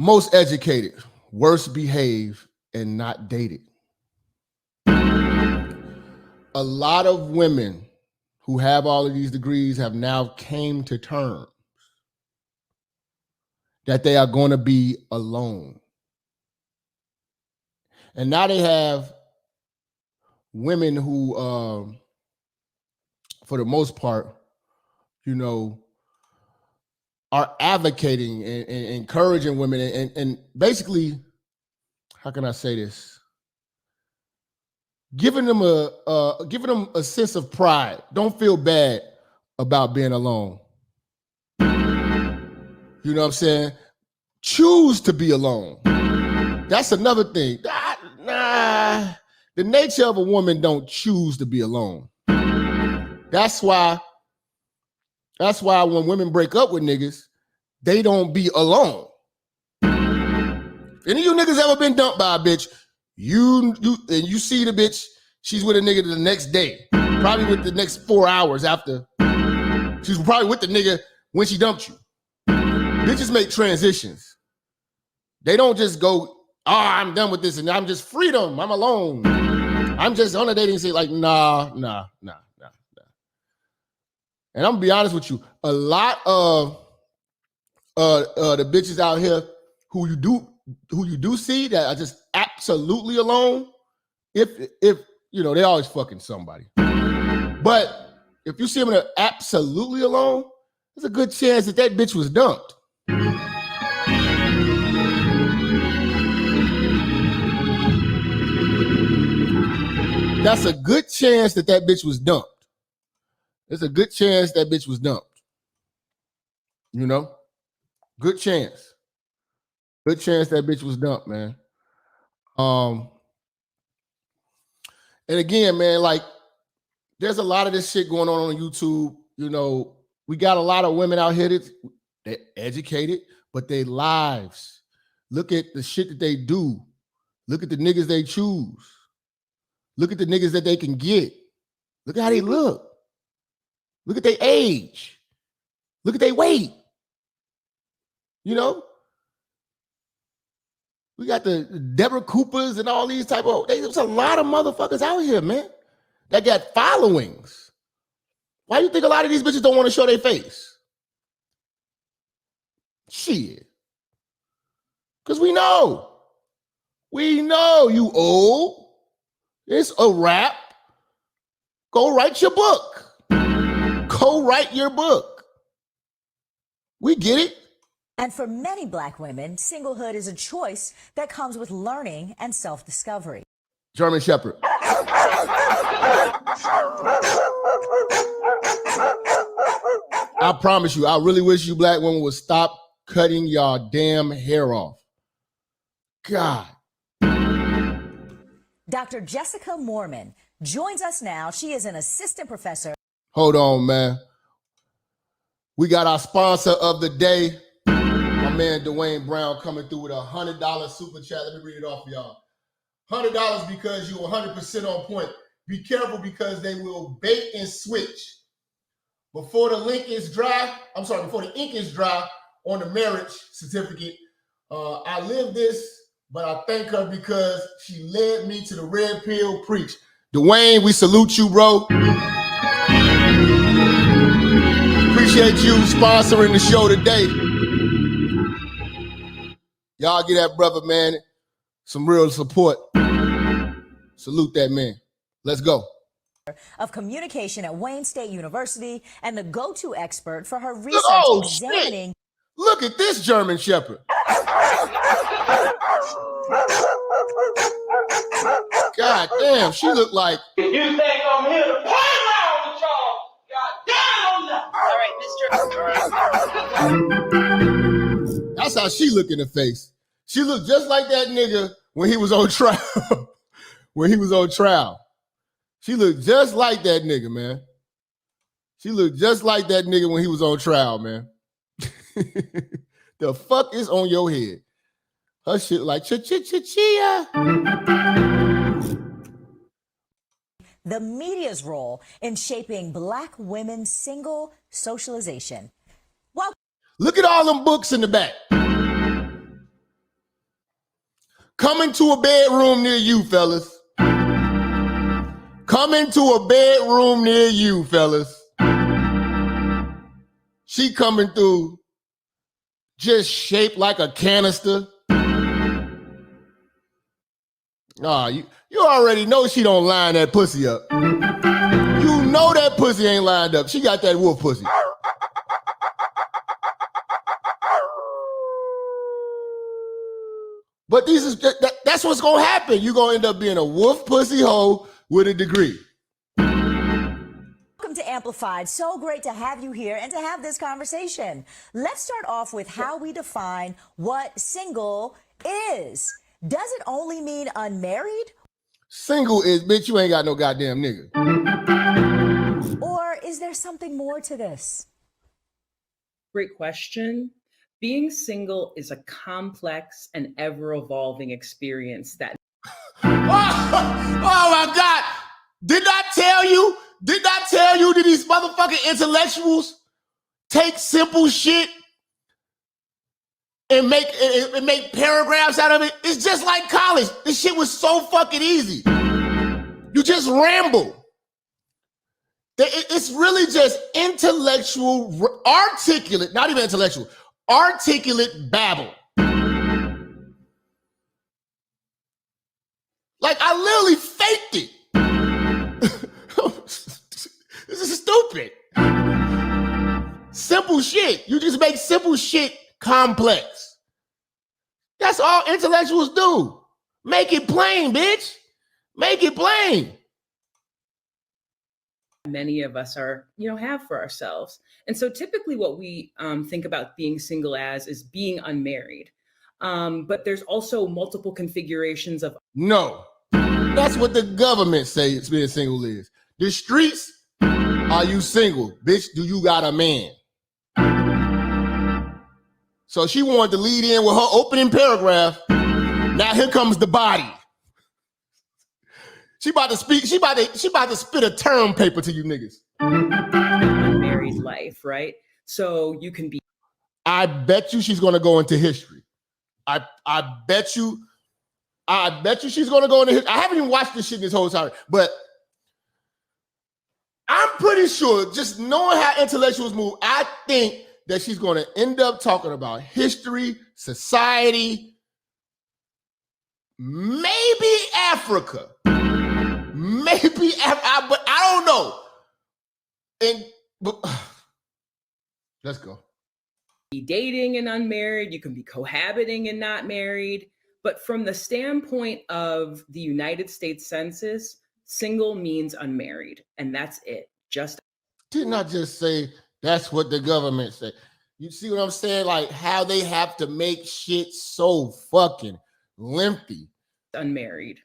Most educated, worst behaved, and not dated. A lot of women who have all of these degrees have now came to terms that they are going to be alone. And now they have women who, for the most part, you know, are advocating and encouraging women and basically, how can I say this? Giving them a sense of pride. Don't feel bad about being alone. You know what I'm saying? Choose to be alone. That's another thing. Nah, the nature of a woman don't choose to be alone. That's why when women break up with niggas, they don't be alone. If any of you niggas ever been dumped by a bitch, you see the bitch, she's with a nigga the next day, probably with the next 4 hours after. She's probably with the nigga when she dumped you. Bitches make transitions. They don't just go, I'm done with this and I'm just freedom, I'm alone. I'm just on a dating scene like, nah. And I'm gonna be honest with you, a lot of the bitches out here who you do see that are just absolutely alone, if you know, they always fucking somebody. But if you see them absolutely alone, there's a good chance that bitch was dumped. That's a good chance that bitch was dumped. There's a good chance that bitch was dumped. You know? Good chance. Good chance that bitch was dumped, man. And again, man, like, there's a lot of this shit going on YouTube. You know, we got a lot of women out here they're educated, but their lives. Look at the shit that they do. Look at the niggas they choose. Look at the niggas that they can get. Look at how they look. Look at their age. Look at their weight. You know? We got the Deborah Coopers and all these type of, there's a lot of motherfuckers out here, man, that got followings. Why do you think a lot of these bitches don't want to show their face? Shit. Because we know. We know you old. It's a wrap. Go write your book. Go write your book. We get it. And for many Black women, singlehood is a choice that comes with learning and self-discovery. German Shepherd. I promise you, I really wish you Black women would stop cutting y'all damn hair off. God. Dr. Jessica Mormon joins us now. She is an assistant professor. Hold on, man. We got our sponsor of the day, my man Dwayne Brown, coming through with a $100 super chat. Let me read it off for y'all. $100 because you're 100% on point. Be careful because they will bait and switch. Before the ink is dry on the marriage certificate, I live this, but I thank her because she led me to the red pill preach. Dwayne, we salute you, bro. Appreciate you sponsoring the show today. Y'all give that brother, man, some real support. Salute that man. Let's go. Of communication at Wayne State University and the go-to expert for her research examining. Shit. Look at this German Shepherd. God damn, she looked like. You think I'm here to play around with y'all? God damn, I'm not. All right, Mr. That's how she look in the face. She looked just like that nigga when he was on trial. She looked just like that nigga, man. She looked just like that nigga when he was on trial, man. The fuck is on your head? Her shit like chia. The media's role in shaping Black women's single socialization. Well, look at all them books in the back. Coming to a bedroom near you, fellas. Coming to a bedroom near you, fellas. She coming through just shaped like a canister. You already know she don't line that pussy up. You know that pussy ain't lined up. She got that wolf pussy. But that's what's gonna happen. You're gonna end up being a wolf pussy hoe with a degree. welcome to Amplified. So great to have you here and to have this conversation. Let's start off with how we define what single is. Does it only mean unmarried? Single is, bitch, you ain't got no goddamn nigga. Or is there something more to this? Great question. Being single is a complex and ever-evolving experience that... Oh my God! Did I tell you that these motherfucking intellectuals take simple shit and make paragraphs out of it? It's just like college. This shit was so fucking easy. You just ramble. It's really just intellectual, articulate, not even intellectual, articulate babble. Like, I literally faked it. This is stupid. Simple shit. You just make simple shit complex. That's all intellectuals do. Make it plain, bitch. Make it plain. Many of us have for ourselves. And so typically what we think about being single as is being unmarried. But there's also multiple configurations of... No, that's what the government says being single is. The streets, are you single? Bitch, do you got a man? So she wanted to lead in with her opening paragraph. Now here comes the body. She about to speak. She about to spit a term paper to you niggas. Unmarried life, right? So you can be... I bet you she's gonna go into history. I bet you she's gonna go into history. I haven't even watched this shit this whole time, but I'm pretty sure, just knowing how intellectuals move, I think that she's gonna end up talking about history, society, maybe Africa. Maybe, but I don't know. Let's go. be dating and unmarried, you can be cohabiting and not married. But from the standpoint of the United States Census, single means unmarried, and that's it. Just didn't I just say that's what the government said? You see what I'm saying? Like how they have to make shit so fucking lengthy. Unmarried.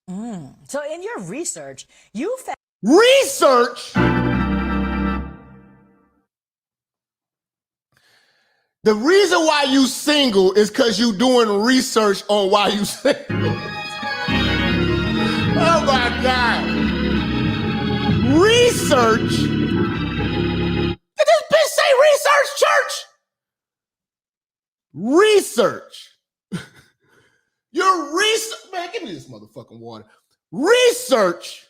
So in your research, you found research. The reason why you single is because you doing research on why you single. Oh my God. Research? Did this bitch say research, church? Research. Your research. Man, give me this motherfucking water. Research.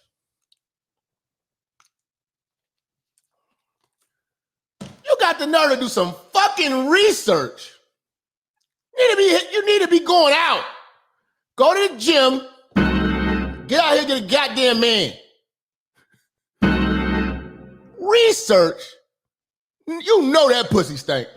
You got the nerve to do some fucking research. You need to be going out. Go to the gym. Get out here, get a goddamn man. Research. You know that pussy stink.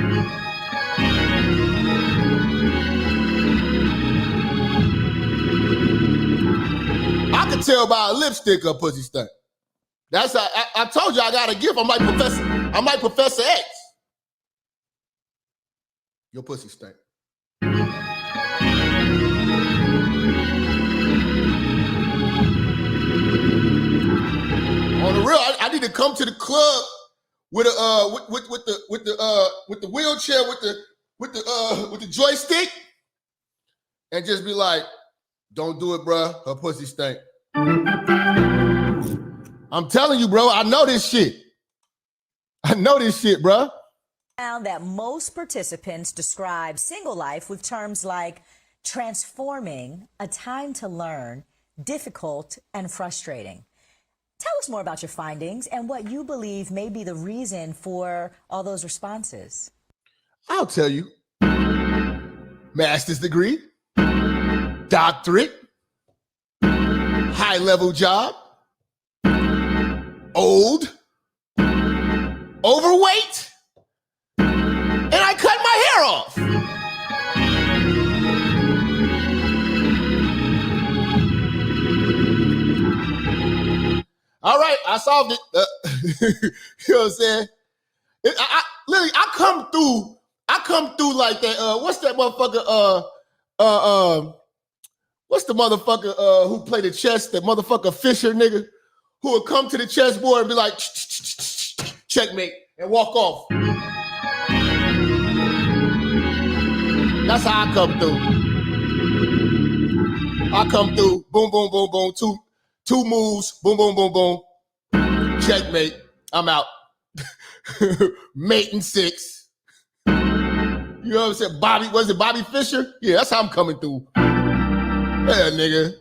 I can tell by a lipstick a pussy stink. That's I told you I got a gift. I'm like Professor X. Your pussy stink. On the real, I need to come to the club with a with the wheelchair with the joystick and just be like, don't do it, bro. Her pussy stink. I'm telling you, bro. I know this shit. I know this shit, bro. Found that most participants describe single life with terms like transforming, a time to learn, difficult, and frustrating. Tell us more about your findings and what you believe may be the reason for all those responses. I'll tell you. Master's degree, doctorate, high-level job, old, overweight, and I cut my hair off. All right, I solved it. You know what I'm saying? Literally, I come through like that. What's that motherfucker? What's the motherfucker who played the chess? That motherfucker Fisher nigga who would come to the chessboard and be like, checkmate, and walk off. That's how I come through. I come through, boom, boom, boom, boom, two moves, boom, boom, boom, boom, checkmate, I'm out. Mate in 6. You know what I'm saying? Was it Bobby Fischer? Yeah, that's how I'm coming through. Yeah, nigga.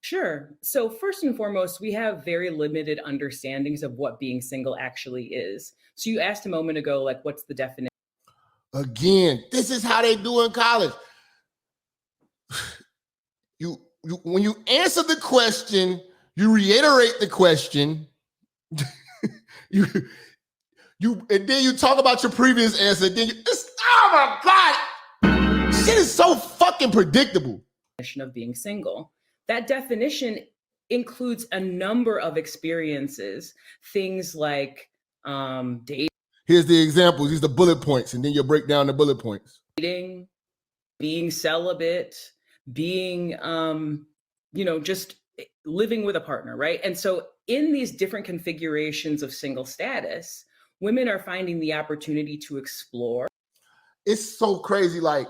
Sure. So first and foremost, we have very limited understandings of what being single actually is. So you asked a moment ago, like, what's the definition? Again, this is how they do in college. When you answer the question, you reiterate the question. And then you talk about your previous answer. Then oh my God, shit is so fucking predictable. Of being single. That definition includes a number of experiences, things like dating. Here's the examples. These are the bullet points, and then you'll break down the bullet points. Being celibate, being, just living with a partner, right? And so in these different configurations of single status, women are finding the opportunity to explore. It's so crazy. Like,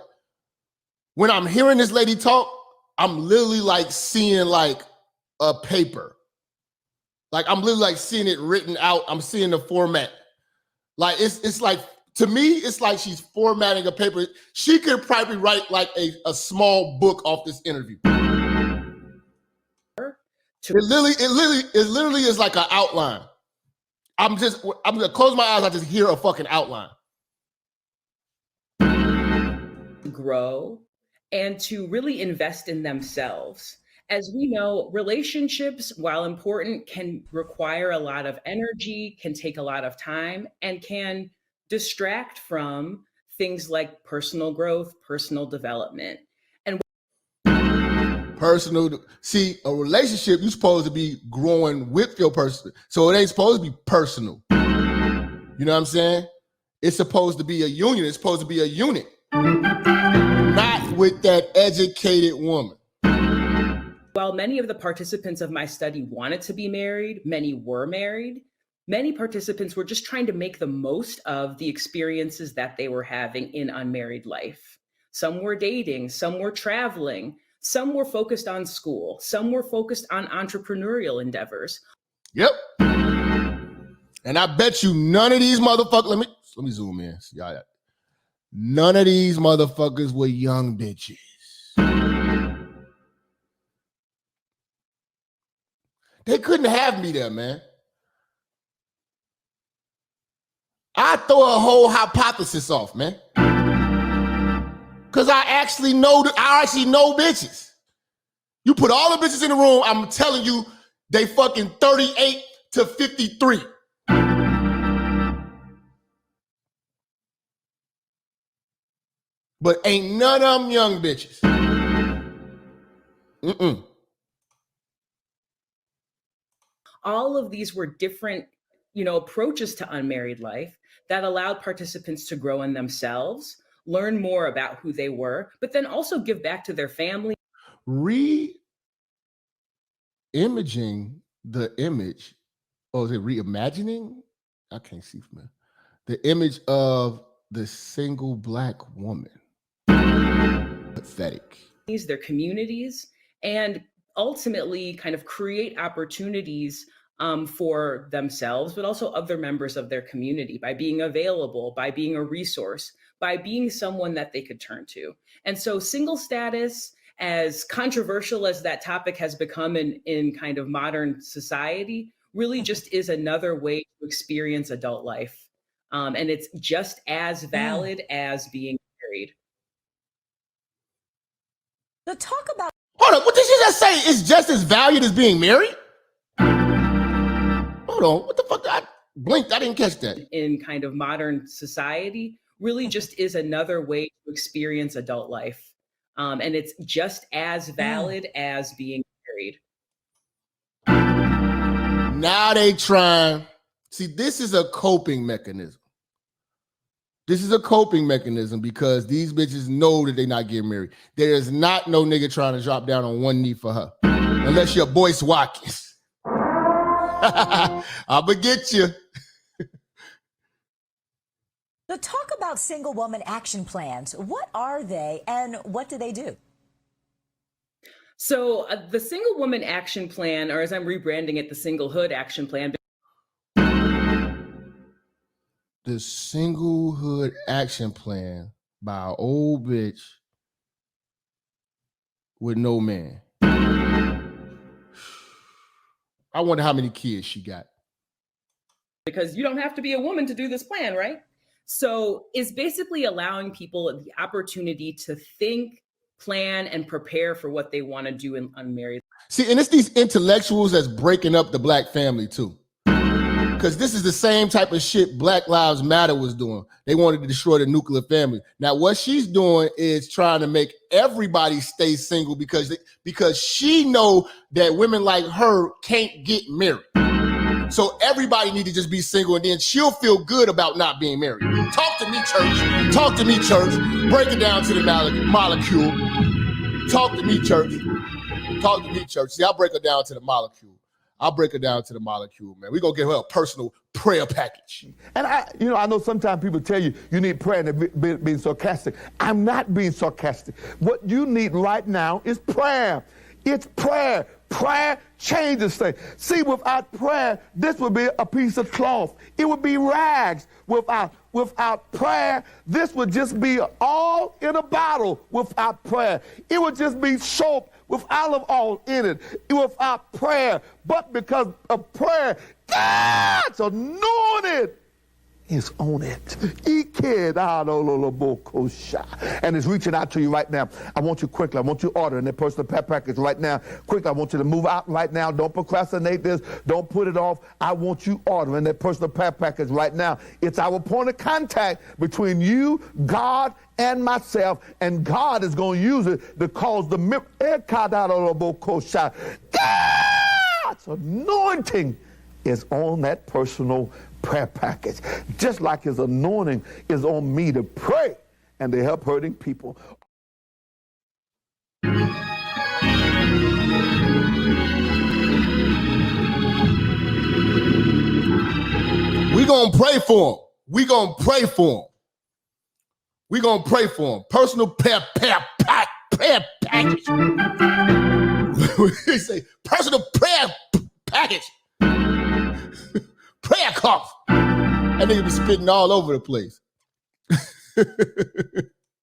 when I'm hearing this lady talk, I'm literally like seeing like a paper. Like, I'm literally like seeing it written out. I'm seeing the format. Like, it's like, to me, it's like she's formatting a paper. She could probably write like a small book off this interview. It literally is like an outline. I'm gonna close my eyes. I just hear a fucking outline. Grow and to really invest in themselves. As we know, relationships, while important, can require a lot of energy, can take a lot of time, and can distract from things like personal growth, personal development. And see, a relationship, you're supposed to be growing with your person. So it ain't supposed to be personal. You know what I'm saying? It's supposed to be a union. It's supposed to be a unit. Not with that educated woman. While many of the participants of my study wanted to be married, many were married, many participants were just trying to make the most of the experiences that they were having in unmarried life. Some were dating, some were traveling, some were focused on school, some were focused on entrepreneurial endeavors. Yep. And I bet you none of these motherfuckers, let me zoom in. See, none of these motherfuckers were young bitches. They couldn't have me there, man. I throw a whole hypothesis off, man. Cause I actually know bitches. You put all the bitches in the room, I'm telling you, they fucking 38 to 53. But ain't none of them young bitches. All of these were different, approaches to unmarried life that allowed participants to grow in themselves, learn more about who they were, but then also give back to their family. Re-imaging the image, or is it reimagining? I can't see from there. The image of the single Black woman. Pathetic. Their communities, and ultimately kind of create opportunities for themselves, but also other members of their community by being available, by being a resource, by being someone that they could turn to. And so single status, as controversial as that topic has become in kind of modern society, really just is another way to experience adult life. And it's just as valid as being married. So talk about. Hold up, what did she just say? It's just as valued as being married? Hold on, what the fuck? I blinked, I didn't catch that. In kind of modern society, really just is another way to experience adult life. And it's just as valid as being married. Now they trying. See, this is a coping mechanism. This is a coping mechanism because these bitches know that they're not getting married. There is not no nigga trying to drop down on one knee for her. Unless you're Boyce Watkins. I'ma get you. So talk about single woman action plans. What are they and what do they do? So the Single Woman Action Plan, or as I'm rebranding it, the Singlehood Action Plan. The Singlehood Action Plan by an old bitch with no man. I wonder how many kids she got. Because you don't have to be a woman to do this plan, right? So it's basically allowing people the opportunity to think, plan, and prepare for what they want to do in unmarried. See, and it's these intellectuals that's breaking up the Black family too. Because this is the same type of shit Black Lives Matter was doing. They wanted to destroy the nuclear family. Now, what she's doing is trying to make everybody stay single because she know that women like her can't get married. So everybody need to just be single, and then she'll feel good about not being married. Talk to me, church. Talk to me, church. Break it down to the molecule. Talk to me, church. Talk to me, church. See, I'll break it down to the molecule. Man. We're going to give her a personal prayer package. And I know sometimes people tell you need prayer and they're being sarcastic. I'm not being sarcastic. What you need right now is prayer. It's prayer. Prayer changes things. See, without prayer, this would be a piece of cloth. It would be rags. Without prayer, this would just be all in a bottle without prayer. It would just be soap with olive oil in it. Without prayer. But because of prayer, God's anointed is on it. And it's reaching out to you right now. I want you quickly. I want you ordering that personal care package right now. Quickly, I want you to move out right now. Don't procrastinate this. Don't put it off. I want you ordering that personal care package right now. It's our point of contact between you, God, and myself, and God is going to use it to cause the God's anointing is on that personal prayer package, just like his anointing is on me to pray and to help hurting people. We gonna pray for him. We gonna pray for him. We gonna pray for him. Personal prayer package. We say personal prayer package. Prayer cough. That nigga be spitting all over the place.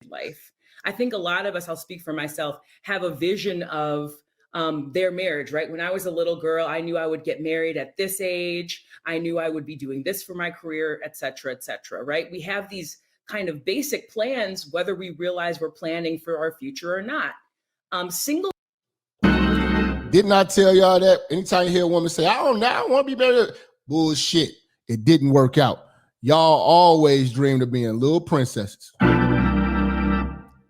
Life. I think a lot of us, I'll speak for myself, have a vision of their marriage, right? When I was a little girl, I knew I would get married at this age. I knew I would be doing this for my career, et cetera, right? We have these kind of basic plans, whether we realize we're planning for our future or not. Single. Didn't I tell y'all that? Anytime you hear a woman say, I don't want to be married. Bullshit. It didn't work out. Y'all always dreamed of being little princesses.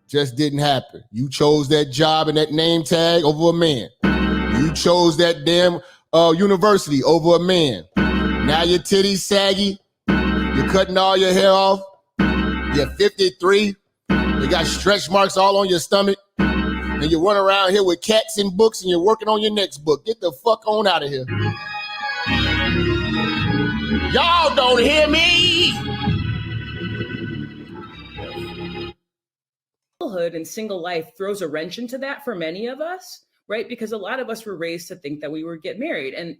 Just didn't happen. You chose that job and that name tag over a man. You chose that damn university over a man. Now your titties saggy. You're cutting all your hair off. You're 53. You got stretch marks all on your stomach. And you run around here with cats and books and you're working on your next book. Get the fuck on out of here. Y'all don't hear me. Singlehood and single life throws a wrench into that for many of us, right? Because a lot of us were raised to think that we would get married, and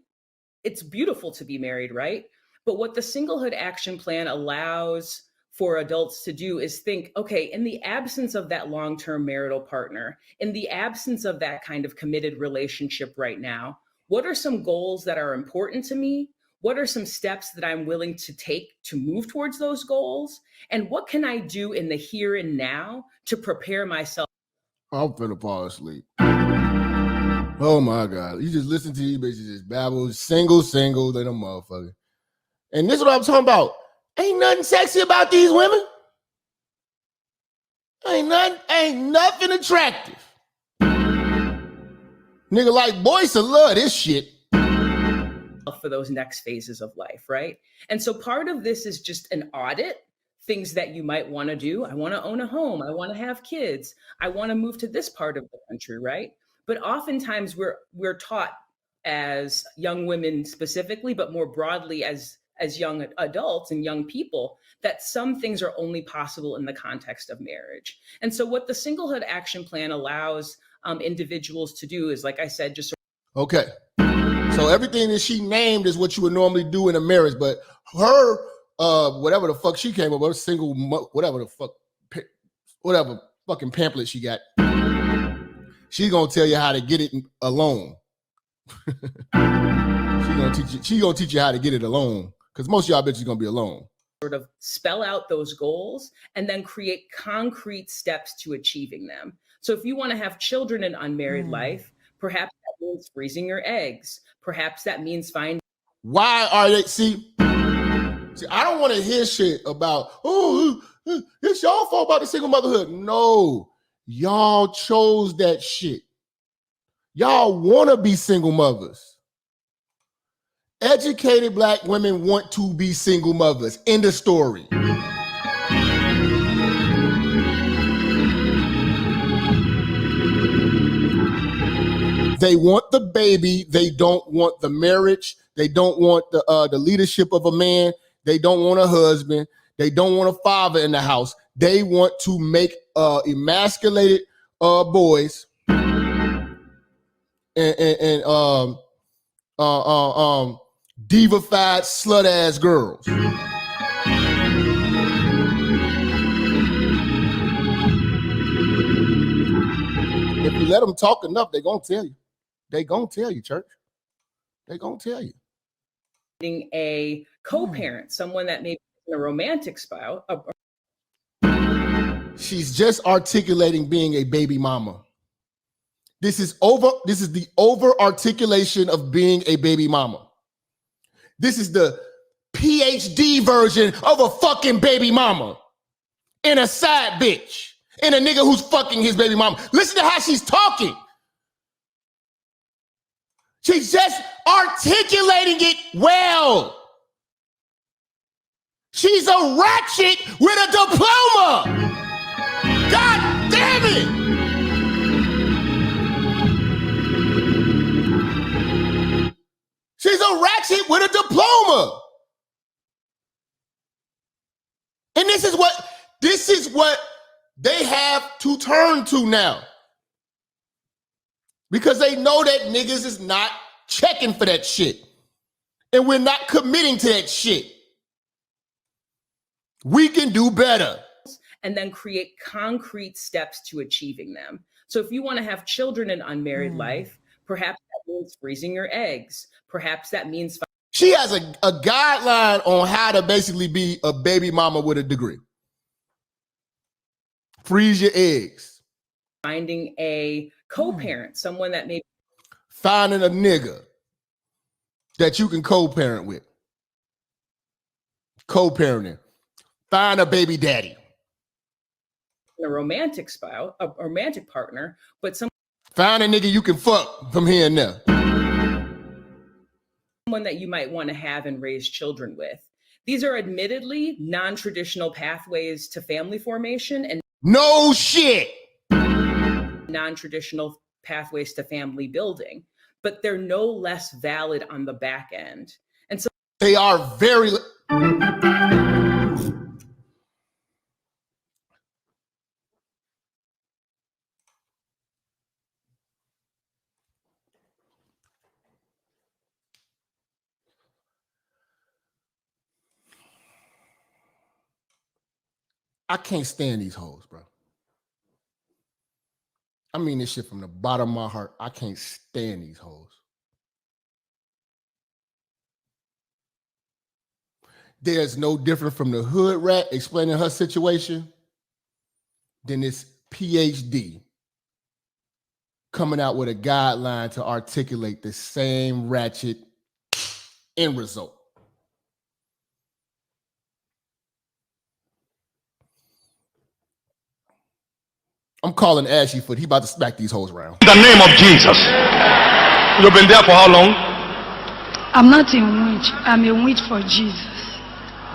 it's beautiful to be married, right? But what the Singlehood Action Plan allows for adults to do is think, okay, in the absence of that long-term marital partner, in the absence of that kind of committed relationship right now, what are some goals that are important to me? What are some steps that I'm willing to take to move towards those goals? And what can I do in the here and now to prepare myself? I'm finna fall asleep. Oh my God. You just listen to these bitches just babble, single, they them motherfucker. And this is what I'm talking about. Ain't nothing sexy about these women. Ain't nothing attractive. Nigga like boys to love this shit. For those next phases of life, right? And so part of this is just an audit, things that you might want to do. I want to own a home. I want to have kids. I want to move to this part of the country, right? But oftentimes we're taught as young women specifically, but more broadly as young adults and young people, that some things are only possible in the context of marriage. And so what the Singlehood Action Plan allows individuals to do is, like I said, just okay. So everything that she named is what you would normally do in a marriage, but her, whatever the fuck she came up with, whatever fucking pamphlet she got, she's gonna tell you how to get it alone. She gonna teach you how to get it alone, because most of y'all bitches gonna be alone. Sort of spell out those goals and then create concrete steps to achieving them. So if you want to have children in unmarried life, perhaps that means freezing your eggs. Perhaps that means finding. Why are they? See, I don't want to hear shit about, oh, it's y'all fault about the single motherhood. No, y'all chose that shit. Y'all want to be single mothers. Educated Black women want to be single mothers. End of story. They want the baby. They don't want the marriage. They don't want the leadership of a man. They don't want a husband. They don't want a father in the house. They want to make emasculated boys and divified slut ass girls. If you let them talk enough, they're gonna tell you. They gonna tell you, church. They gonna tell you. A co-parent, someone that maybe a romantic spouse. She's just articulating being a baby mama. This is the over articulation of being a baby mama. This is the PhD version of a fucking baby mama. And a side bitch. And a nigga who's fucking his baby mama. Listen to how she's talking. She's just articulating it well. She's a ratchet with a diploma. God damn it. She's a ratchet with a diploma. And this is what they have to turn to now. Because they know that niggas is not checking for that shit. And we're not committing to that shit. We can do better. And then create concrete steps to achieving them. So if you want to have children in unmarried life, perhaps that means freezing your eggs. Perhaps that means... She has a guideline on how to basically be a baby mama with a degree. Freeze your eggs. Finding a co-parent, someone that may... Finding a nigga that you can co-parent with. Co-parenting. Find a baby daddy. A romantic spouse, a romantic partner, but find a nigga you can fuck from here and there. Someone that you might want to have and raise children with. These are admittedly non-traditional pathways to family formation and no shit. Non-traditional pathways to family building, but they're no less valid on the back end. And so they are very... I can't stand these hoes, bro. I mean this shit from the bottom of my heart. I can't stand these hoes. There's no different from the hood rat explaining her situation than this PhD coming out with a guideline to articulate the same ratchet end result. I'm calling Ashy Foot. He about to smack these hoes around. In the name of Jesus. You've been there for how long? I'm not a witch. I'm a witch for Jesus.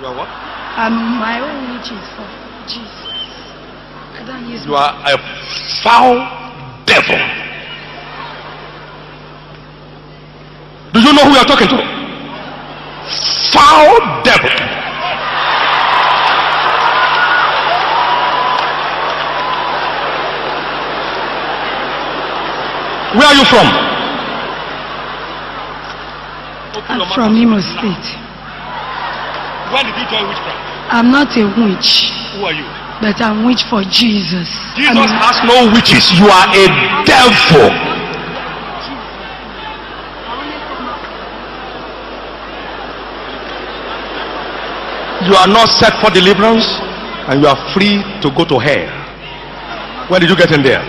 You are what? My own witch is for Jesus. I don't use. You are a foul devil. Do you know who you are talking to? Foul devil. Where are you from? I'm from Imo State. When did you join witchcraft? I'm not a witch. Who are you? But I'm witch for Jesus. Jesus has no witches. You are a devil. You are not set for deliverance and you are free to go to hell. When did you get in there?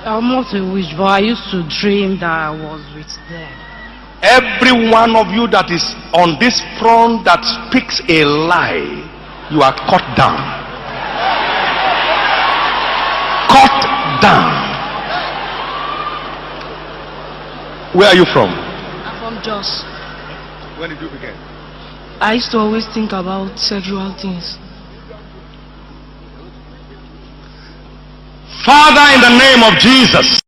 I'm not a witch, but I used to dream that I was with them. Every one of you that is on this front that speaks a lie, you are cut down. Cut down. Where are you from? I'm from Jos. When did you begin? I used to always think about sexual things. Father, in the name of Jesus.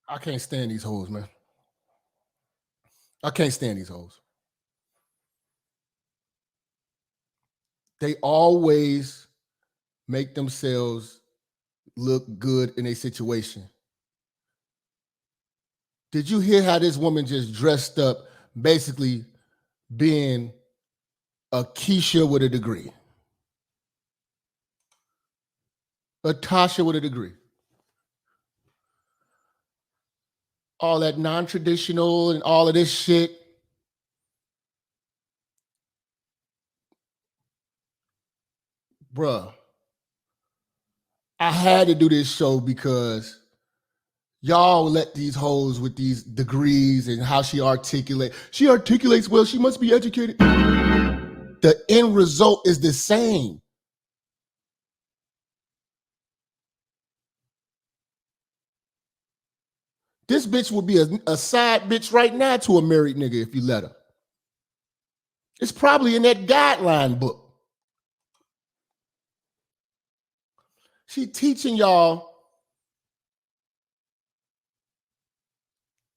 I can't stand these hoes, man. I can't stand these hoes. They always make themselves look good in a situation. Did you hear how this woman just dressed up, basically being a Keisha with a degree? Tasha with a degree. All that non-traditional and all of this shit. Bruh, I had to do this show because y'all let these hoes with these degrees and how she articulates. She articulates well, she must be educated. The end result is the same. This bitch would be a side bitch right now to a married nigga if you let her. It's probably in that guideline book. She teaching y'all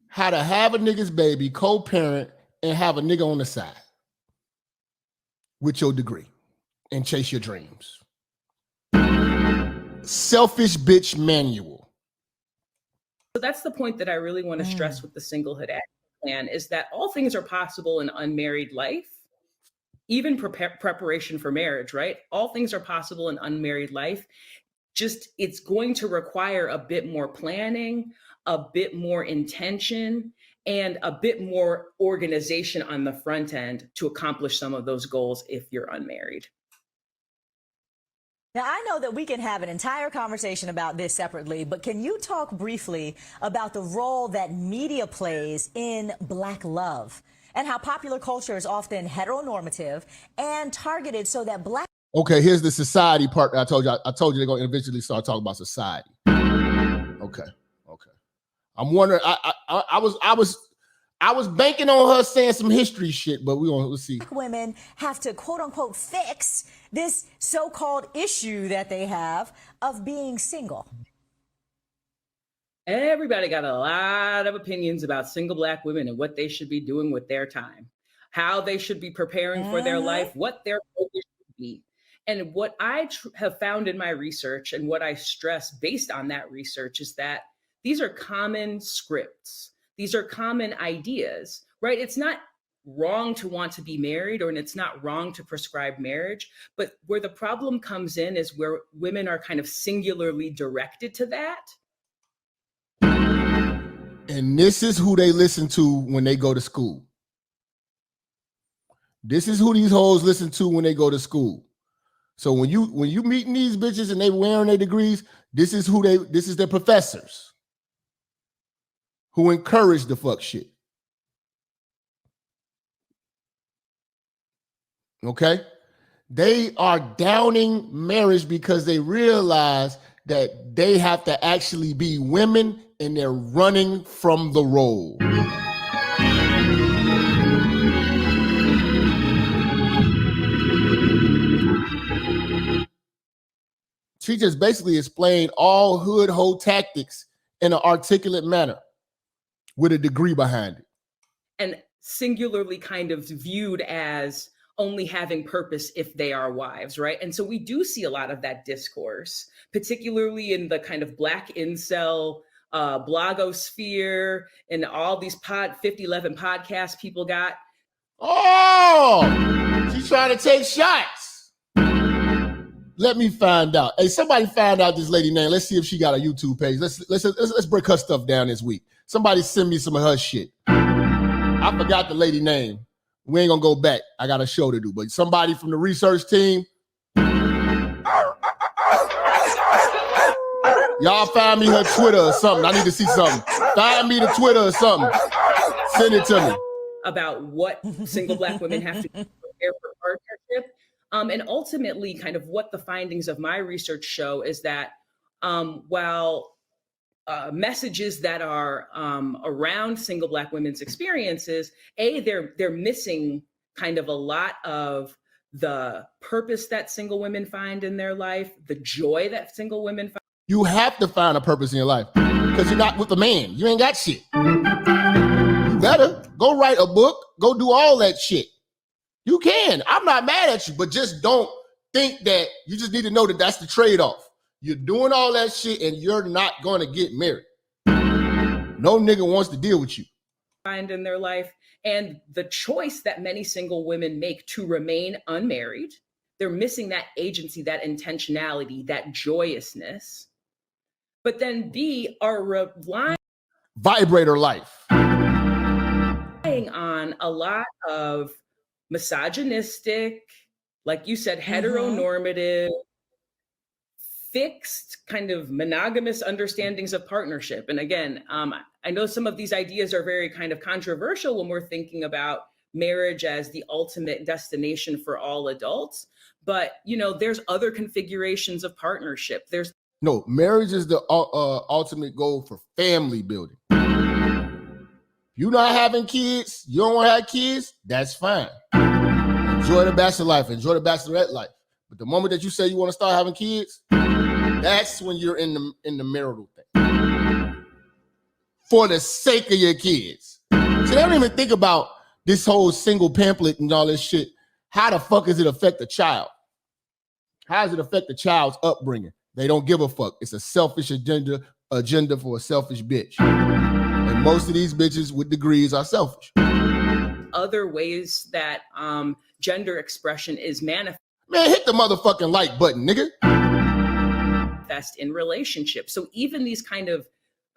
how to have a nigga's baby, co-parent, and have a nigga on the side with your degree and chase your dreams. Selfish bitch manual. So that's the point that I really want to stress with the Singlehood Action Plan is that all things are possible in unmarried life, even preparation for marriage, right? All things are possible in unmarried life. Just it's going to require a bit more planning, a bit more intention, and a bit more organization on the front end to accomplish some of those goals if you're unmarried. Now, I know that we can have an entire conversation about this separately, but can you talk briefly about the role that media plays in Black love and how popular culture is often heteronormative and targeted so that Black... Okay, here's the society part that I told you. I told you they're going to eventually start talking about society. Okay. I'm wondering. I was banking on her saying some history shit, but we'll see. Black women have to quote unquote fix this so-called issue that they have of being single. Everybody got a lot of opinions about single Black women and what they should be doing with their time, how they should be preparing for their life, what their focus should be. And what I have found in my research and what I stress based on that research is that these are common scripts. These are common ideas, right? It's not wrong to want to be married, and it's not wrong to prescribe marriage, but where the problem comes in is where women are kind of singularly directed to that. And this is who they listen to when they go to school. This is who these hoes listen to when they go to school. So when you meeting these bitches and they wearing their degrees, this is their professors who encourage the fuck shit. Okay? They are downing marriage because they realize that they have to actually be women and they're running from the role. She just basically explained all hood hoe tactics in an articulate manner with a degree behind it. And singularly kind of viewed as only having purpose if they are wives, right? And so we do see a lot of that discourse, particularly in the kind of Black incel blogosphere and all these 5011 podcasts people got. Oh, she's trying to take shots. Let me find out. Hey, somebody find out this lady name. Let's see if she got a YouTube page. Let's break her stuff down this week. Somebody send me some of her shit. I forgot the lady name. We ain't gonna go back. I got a show to do. But somebody from the research team. Y'all find me her Twitter or something. I need to see something. Find me the Twitter or something. Send it to me. About what single Black women have to prepare for partnership. And ultimately, kind of what the findings of my research show is that while messages that are around single Black women's experiences, they're missing kind of a lot of the purpose that single women find in their life, the joy that single women find. You have to find a purpose in your life because you're not with a man. You ain't got shit. You better go write a book, go do all that shit. You can. I'm not mad at you, but just don't think that you just need to know that that's the trade-off. You're doing all that shit and you're not going to get married. No nigga wants to deal with you. Find in their life and the choice that many single women make to remain unmarried, they're missing that agency, that intentionality, that joyousness. But then B, are relying Vibrator life. On a lot of misogynistic, like you said, heteronormative, fixed kind of monogamous understandings of partnership. And again, I know some of these ideas are very kind of controversial when we're thinking about marriage as the ultimate destination for all adults. But, you know, there's other configurations of partnership. No, marriage is the ultimate goal for family building. You're not having kids, you don't want to have kids, that's fine. Enjoy the bachelor life, enjoy the bachelorette life. But the moment that you say you want to start having kids, that's when you're in the marital thing. For the sake of your kids. So they don't even think about this whole single pamphlet and all this shit. How the fuck does it affect the child? How does it affect the child's upbringing? They don't give a fuck. It's a selfish agenda for a selfish bitch. And most of these bitches with degrees are selfish. Other ways that gender expression is manifest. Man, hit the motherfucking like button, nigga. In relationships. So even these kind of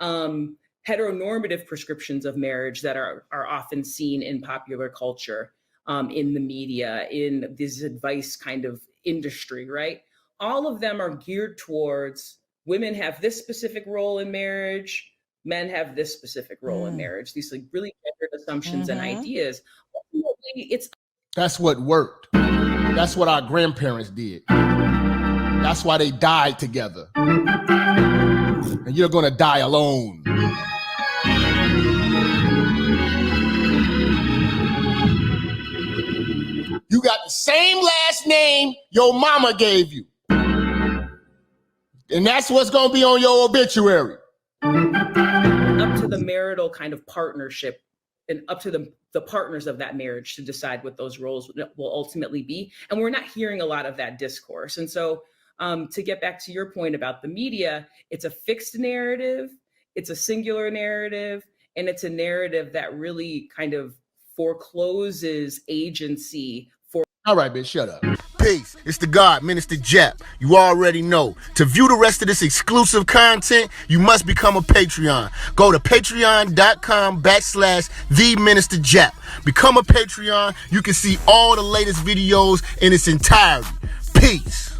heteronormative prescriptions of marriage that are often seen in popular culture, in the media, in this advice kind of industry, right? All of them are geared towards women have this specific role in marriage, men have this specific role in marriage. These like really gendered assumptions and ideas. Ultimately, that's what worked. That's what our grandparents did. That's why they died together. And you're gonna die alone. You got the same last name your mama gave you. And that's what's gonna be on your obituary. Up to the marital kind of partnership and up to the partners of that marriage to decide what those roles will ultimately be. And we're not hearing a lot of that discourse. And so to get back to your point about the media, it's a fixed narrative, it's a singular narrative, and it's a narrative that really kind of forecloses agency for. All right, bitch, shut up. Peace. It's the God, Minister Jap. You already know. To view the rest of this exclusive content, you must become a Patreon. Go to patreon.com/The Minister Jap. Become a Patreon. You can see all the latest videos in its entirety. Peace.